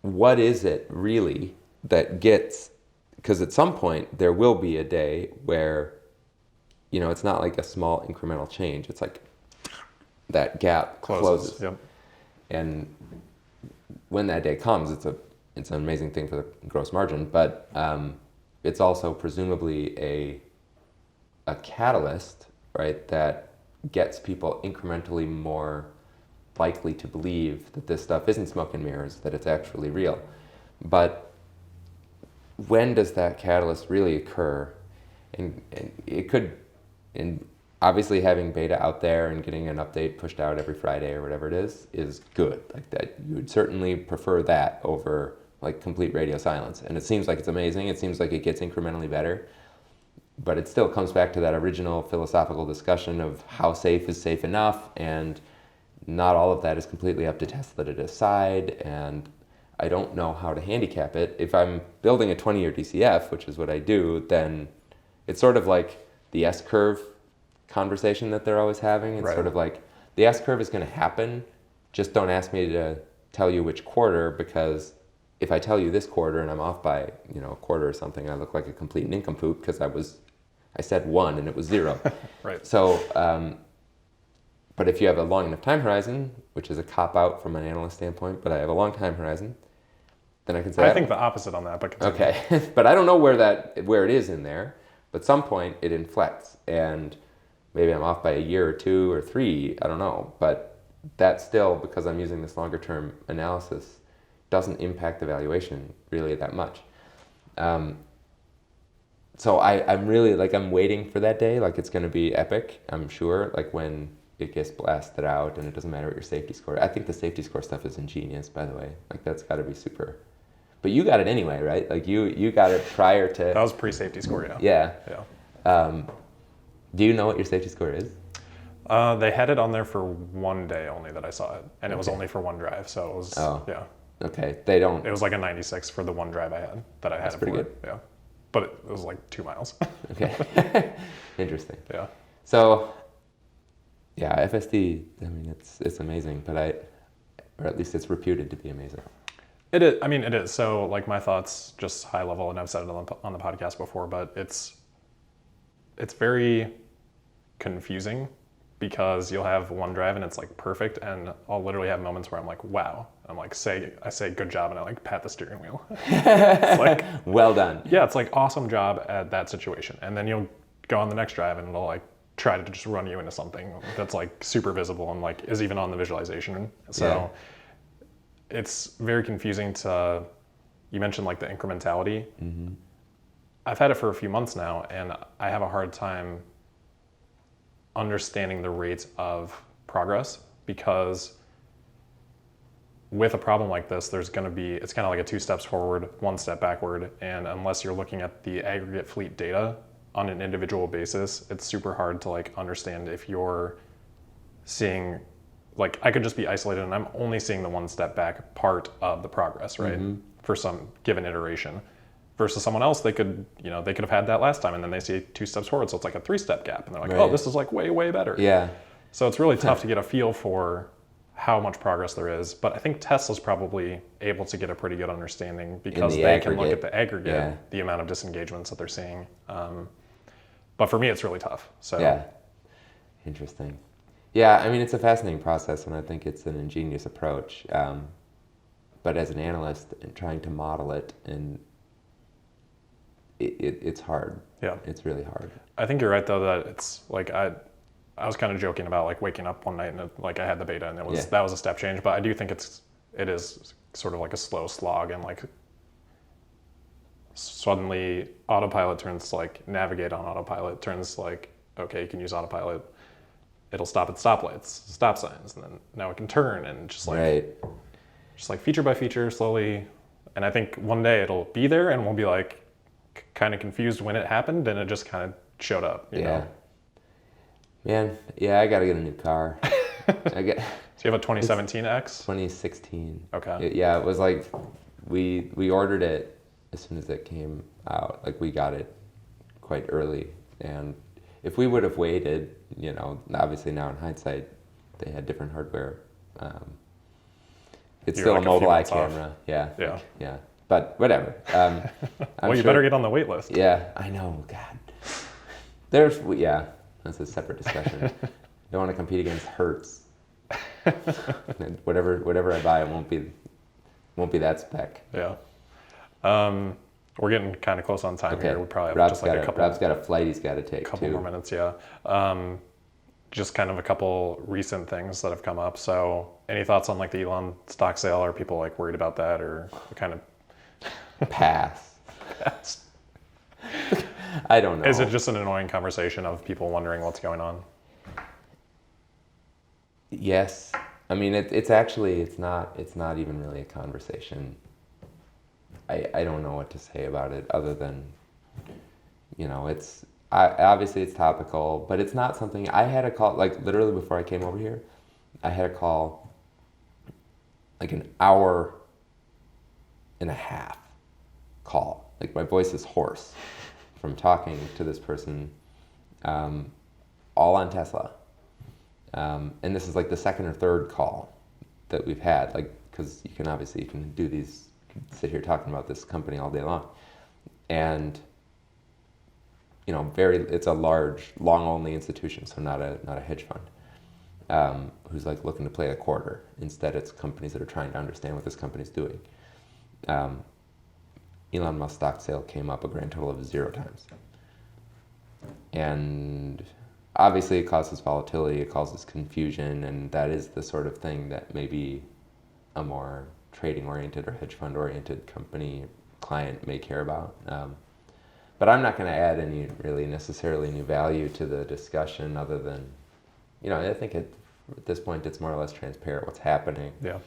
what is it really that gets, because at some point there will be a day where, you know, it's not like a small incremental change. It's like that gap closes. Yep. And when that day comes, it's an amazing thing for the gross margin, but it's also presumably a catalyst, right, that gets people incrementally more likely to believe that this stuff isn't smoke and mirrors, that it's actually real. But when does that catalyst really occur? And it could, and obviously having beta out there and getting an update pushed out every Friday or whatever it is good. Like that, you would certainly prefer that over like complete radio silence. And it seems like it's amazing. It seems like it gets incrementally better. But it still comes back to that original philosophical discussion of how safe is safe enough, and not all of that is completely up to Tesla to decide, and I don't know how to handicap it. If I'm building a 20-year DCF, which is what I do, then it's sort of like the S-curve conversation that they're always having. It's sort of like, the S-curve is going to happen, just don't ask me to tell you which quarter, because if I tell you this quarter and I'm off by, you know, a quarter or something, I look like a complete nincompoop because I said 1 and it was 0. Right. So, but if you have a long enough time horizon, which is a cop-out from an analyst standpoint, but I have a long time horizon, then I can say... I think the opposite on that, but continue. Okay. But I don't know where it is in there, but at some point it inflects, and maybe I'm off by a year or 2 or 3, I don't know, but that still, because I'm using this longer-term analysis, doesn't impact the valuation really that much. So I'm really, like, I'm waiting for that day. Like, it's going to be epic, I'm sure, like when it gets blasted out and it doesn't matter what your safety score. I think the safety score stuff is ingenious, by the way. Like, that's got to be super. But you got it anyway, right? Like, you got it prior to... That was pre-safety score, yeah. Yeah. Do you know what your safety score is? They had it on there for 1 day only that I saw it, and it was only for 1 drive, so it was, yeah. Okay, they don't... It was like a 96 for the 1 drive I had, that I had. That's pretty good. Yeah. But it was like 2 miles. Okay. Interesting. Yeah. So, yeah, FSD, I mean, it's amazing, but or at least it's reputed to be amazing. It is. I mean, it is. So, like, my thoughts, just high level, and I've said it on the podcast before, but it's very confusing because you'll have 1 drive and it's like perfect, and I'll literally have moments where I'm like, wow. I'm like, I say good job, and I like pat the steering wheel. It's like, well done. Yeah, it's like awesome job at that situation, and then you'll go on the next drive and it'll like try to just run you into something that's like super visible and like is even on the visualization. So it's very confusing to, you mentioned like the incrementality. Mm-hmm. I've had it for a few months now, and I have a hard time understanding the rates of progress, because with a problem like this, it's kind of like a 2 steps forward, 1 step backward. And unless you're looking at the aggregate fleet data on an individual basis, it's super hard to like understand if you're seeing, like, I could just be isolated and I'm only seeing the 1 step back part of the progress, right? Mm-hmm. For some given iteration, versus someone else, they could have had that last time, and then they see 2 steps forward, so it's like a 3-step gap, and they're like, Right. oh, this is like way, way better. Yeah. So it's really tough to get a feel for how much progress there is. But I think Tesla's probably able to get a pretty good understanding because they can look at the aggregate, the amount of disengagements that they're seeing. But for me, it's really tough. So yeah, interesting. Yeah, I mean, it's a fascinating process, and I think it's an ingenious approach. But as an analyst and trying to model it, and it's hard. Yeah, it's really hard. I think you're right though that it's like I was kind of joking about like waking up one night and like I had the beta and that was a step change. But I do think it is sort of like a slow slog, and like suddenly autopilot turns like navigate on autopilot turns like, okay, you can use autopilot. It'll stop at stoplights, stop signs, and then now it can turn, and just like feature by feature slowly. And I think one day it'll be there and we'll be like kind of confused when it happened, and it just kind of showed up, you know? Man, yeah, I gotta get a new car. So you have a 2017 X? 2016. Okay. Yeah, it was like we ordered it as soon as it came out. Like we got it quite early, and if we would have waited, obviously now in hindsight, they had different hardware. It's You're still like a mobile eye few months camera. Yeah. Yeah. But whatever. Well, you better get on the wait list. Yeah, I know. God. That's a separate discussion. Don't want to compete against Hertz. Whatever I buy, it won't be that spec. Yeah. We're getting kind of close on time here. We probably have Rob's just like a couple. Rob's got a flight he's got to take. Couple more minutes, yeah. Just kind of a couple recent things that have come up. So, any thoughts on like the Elon stock sale? Are people like worried about that, or kind of pass? I don't know. Is it just an annoying conversation of people wondering what's going on? Yes. I mean, it's not even really a conversation. I don't know what to say about it other than, obviously it's topical, but it's not something. I had a call, like literally before I came over here, I had a call like an hour and a half call. Like my voice is hoarse from talking to this person, all on Tesla. And this is like the second or third call that we've had, like, because you can do these, sit here talking about this company all day long. And, it's a large, long-only institution, so not a hedge fund, who's like looking to play a quarter. Instead, it's companies that are trying to understand what this company's doing. Elon Musk stock sale came up a grand total of 0 times. And obviously it causes volatility, it causes confusion, and that is the sort of thing that maybe a more trading-oriented or hedge fund-oriented company client may care about. But I'm not going to add any really necessarily new value to the discussion other than, I think at this point it's more or less transparent what's happening. Yeah.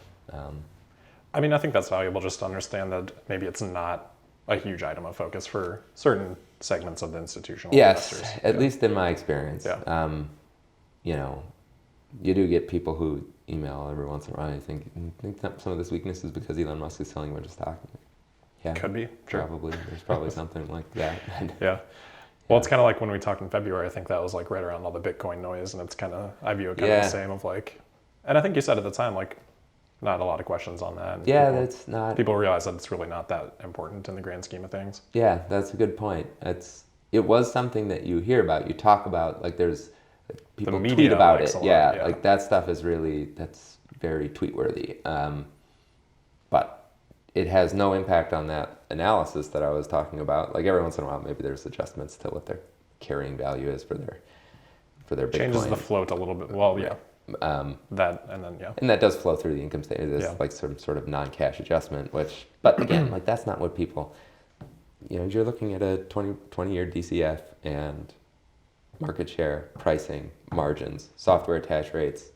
I mean, I think that's valuable just to understand that maybe it's not a huge item of focus for certain segments of the institutional investors. Yes, at least in my experience. Yeah. You do get people who email every once in a while. I think some of this weakness is because Elon Musk is selling a bunch of stock. Yeah, could be. Sure. Probably. There's probably something like that. Yeah. Well, it's kind of like when we talked in February. I think that was like right around all the Bitcoin noise, and it's kind of, I view it kind of the same of like, and I think you said at the time like, not a lot of questions on that. And that's not. People realize that it's really not that important in the grand scheme of things. Yeah, that's a good point. It was something that you hear about, you talk about, like there's people tweet about it. Yeah, like that stuff is that's very tweet-worthy. But it has no impact on that analysis that I was talking about. Like every once in a while, maybe there's adjustments to what their carrying value is for their Bitcoin. Changes the float a little bit. Well, yeah. That and then and that does flow through the income statement. There's like some sort of non-cash adjustment, but again, like that's not what people, you're looking at a 20-year DCF and market share, pricing, margins, software attach rates,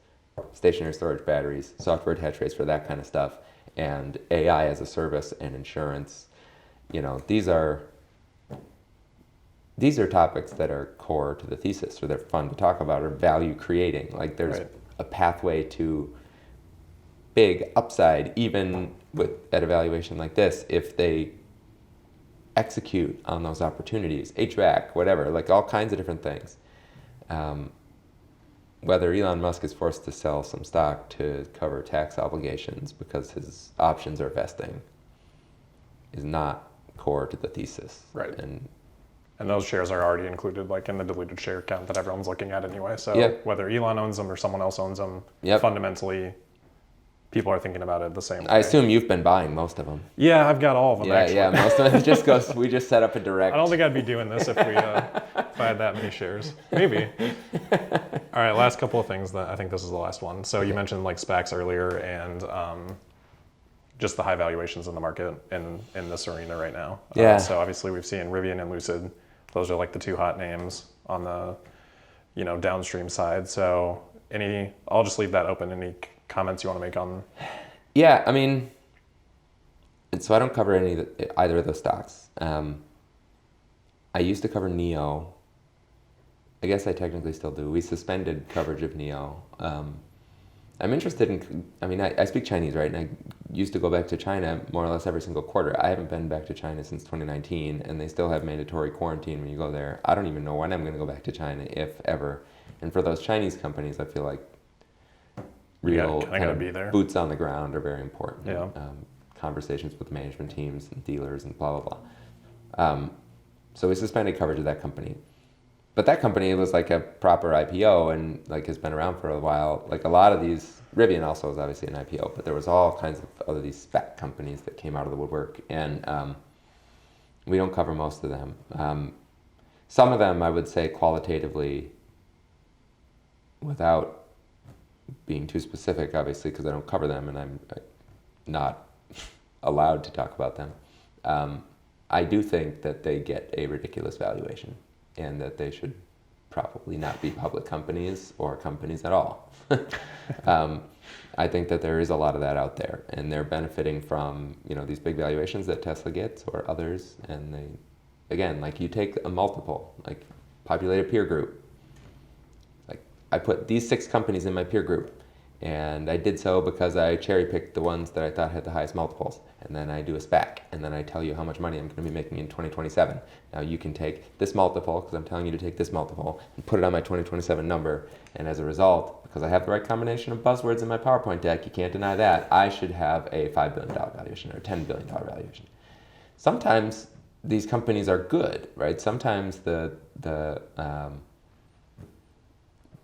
stationary storage batteries, software attach rates for that kind of stuff, and AI as a service and insurance. These are topics that are core to the thesis, or they're fun to talk about, or value creating. Like there's a pathway to big upside, even at a valuation like this, if they execute on those opportunities, HVAC, whatever, like all kinds of different things. Whether Elon Musk is forced to sell some stock to cover tax obligations because his options are vesting is not core to the thesis. Right. And those shares are already included like in the diluted share count that everyone's looking at anyway. So Yep. whether Elon owns them or someone else owns them, Yep. fundamentally, people are thinking about it the same way. I assume you've been buying most of them. Yeah, I've got all of them Yeah, actually. yeah, most of it just goes, we just set up a direct. I don't think I'd be doing this if I had that many shares. Maybe. All right, last couple of things. I think this is the last one. So you mentioned like SPACs earlier and just the high valuations in the market in this arena right now. Yeah. So obviously we've seen Rivian and Lucid. Those are like the two hot names on the downstream side. So I'll just leave that open. Any comments you want to make on? Yeah, I mean, so I don't cover either of those stocks. I used to cover NEO. I guess I technically still do. We suspended coverage of NEO. I'm interested in, I speak Chinese, right? And I used to go back to China more or less every single quarter. I haven't been back to China since 2019, and they still have mandatory quarantine when you go there. I don't even know when I'm going to go back to China, if ever. And for those Chinese companies, I feel like real kind of be there. Boots on the ground are very important. Yeah. Conversations with management teams and dealers and blah, blah, blah. So we suspended coverage of that company. But that company was like a proper IPO and like has been around for a while. Like a lot of these, Rivian also was obviously an IPO, but there was all kinds of other these SPAC companies that came out of the woodwork, and we don't cover most of them. Some of them I would say qualitatively, without being too specific, obviously, because I don't cover them and I'm not allowed to talk about them. I do think that they get a ridiculous valuation, and that they should probably not be public companies or companies at all. I think that there is a lot of that out there, and they're benefiting from these big valuations that Tesla gets or others. And they, again, like you take a multiple, like populated peer group. Like I put these 6 companies in my peer group, and I did so because I cherry picked the ones that I thought had the highest multiples. And then I do a SPAC, and then I tell you how much money I'm going to be making in 2027. Now you can take this multiple, because I'm telling you to take this multiple, and put it on my 2027 number. And as a result, because I have the right combination of buzzwords in my PowerPoint deck, you can't deny that, I should have a $5 billion valuation or a $10 billion valuation. Sometimes these companies are good, right? Sometimes the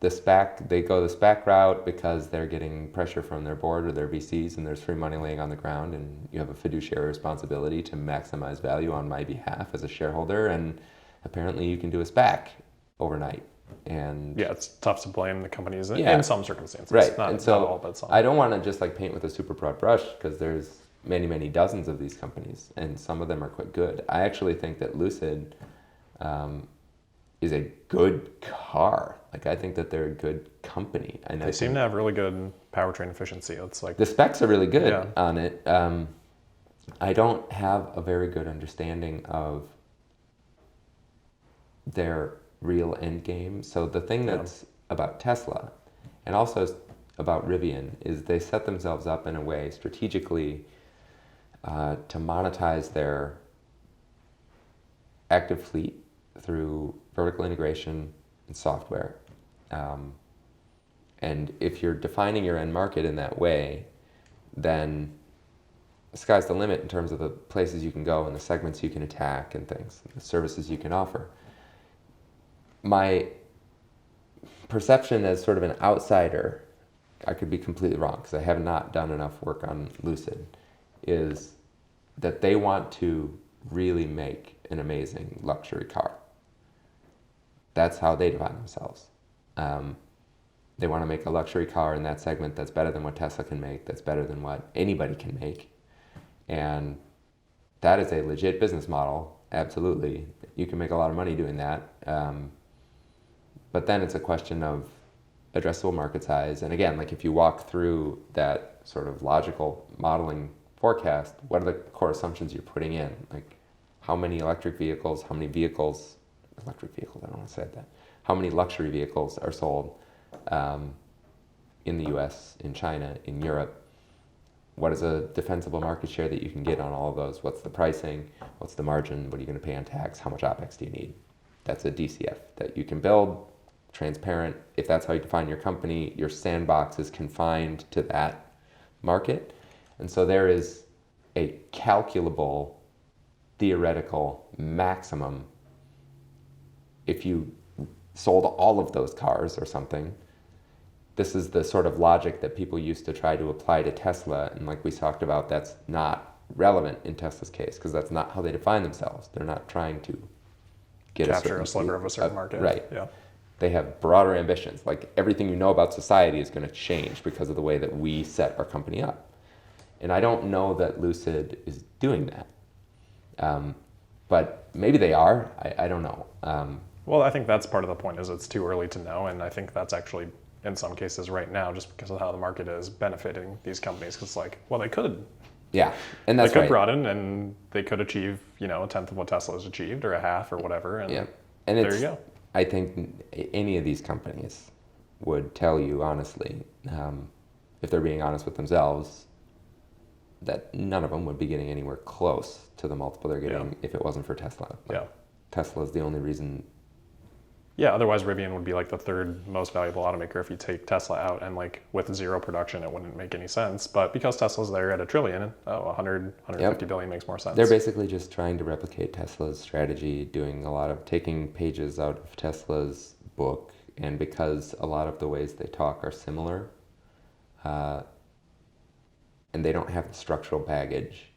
SPAC, they go the SPAC route because they're getting pressure from their board or their VCs, and there's free money laying on the ground, and you have a fiduciary responsibility to maximize value on my behalf as a shareholder, and apparently you can do a SPAC overnight. And yeah, it's tough to blame the companies Yeah. in some circumstances. right, Not, and so not all, but some. I don't want to just like paint with a super broad brush, because there's many, many dozens of these companies, and some of them are quite good. I actually think that Lucid is a good car. Like I think that they're a good company. And They seem to have really good powertrain efficiency. It's like the specs are really good Yeah. on it. I don't have a very good understanding of their real end game. So the thing that's about Tesla and also about Rivian is they set themselves up in a way strategically to monetize their active fleet through vertical integration and software. And if you're defining your end market in that way, then the sky's the limit in terms of the places you can go and the segments you can attack and things, the services you can offer. My perception as sort of an outsider, I could be completely wrong because I have not done enough work on Lucid, is that they want to really make an amazing luxury car. That's how they define themselves. They want to make a luxury car in that segment that's better than what Tesla can make, that's better than what anybody can make. And that is a legit business model, absolutely. You can make a lot of money doing that. But then it's a question of addressable market size. And again, like if you walk through that sort of logical modeling forecast, what are the core assumptions you're putting in? Like how many electric vehicles, I don't want to say that. How many luxury vehicles are sold in the US, in China, in Europe? what is a defensible market share that you can get on all of those? What's the pricing? What's the margin? What are you going to pay on tax? How much OpEx do you need? That's a DCF that you can build, transparent. If that's how you define your company, your sandbox is confined to that market. And so there is a calculable, theoretical maximum. If you sold all of those cars or something, this is the sort of logic that people used to try to apply to Tesla. And like we talked about, that's not relevant in Tesla's case because that's not how they define themselves. They're not trying to get capture a sliver of a certain market. Right. Yeah. They have broader ambitions. Like everything you know about society is going to change because of the way that we set our company up. And I don't know that Lucid is doing that. But maybe they are. I don't know. Well, I think that's part of the point is it's too early to know. And I think that's actually, in some cases right now, just because of how the market is benefiting these companies. Because like, well, they could. Yeah, and that's they could right. broaden and they could achieve, a 10th of what Tesla has achieved or a half or whatever. And, yeah. And there you go. I think any of these companies would tell you honestly, if they're being honest with themselves, that none of them would be getting anywhere close to the multiple they're getting if it wasn't for Tesla. Like, Tesla is the only reason. Yeah, otherwise Rivian would be like the third most valuable automaker if you take Tesla out, and like with zero production it wouldn't make any sense. But because Tesla's there at $1 trillion, 150 billion makes more sense. They're basically just trying to replicate Tesla's strategy, doing a lot of taking pages out of Tesla's book, and because a lot of the ways they talk are similar, and they don't have the structural baggage.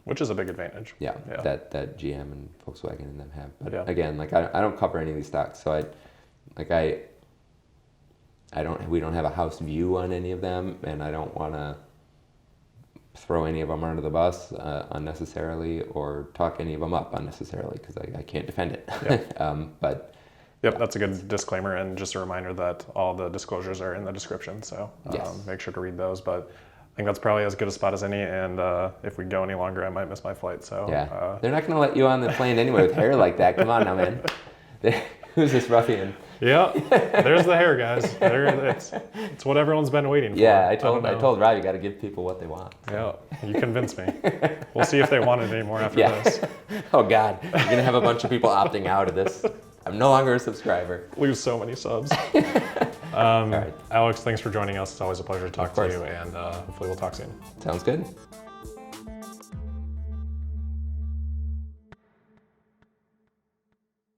Which is a big advantage. Yeah. That GM and Volkswagen and them have. But again, like I don't cover any of these stocks, so we don't have a house view on any of them, and I don't want to throw any of them under the bus unnecessarily or talk any of them up unnecessarily because I can't defend it. But Yep, that's a good disclaimer, and just a reminder that all the disclosures are in the description, so make sure to read those. But I think that's probably as good a spot as any, and if we go any longer, I might miss my flight. So they're not going to let you on the plane anyway with hair like that. Come on now, man. Who's this ruffian? Yeah, there's the hair, guys. It's what everyone's been waiting for. Yeah, I told Rob you got to give people what they want. Yeah, you convinced me. We'll see if they want it anymore after this. Oh God, you're gonna have a bunch of people opting out of this. I'm no longer a subscriber. Lose so many subs. All right. Alex, thanks for joining us. It's always a pleasure to talk to you, and hopefully we'll talk soon. Sounds good.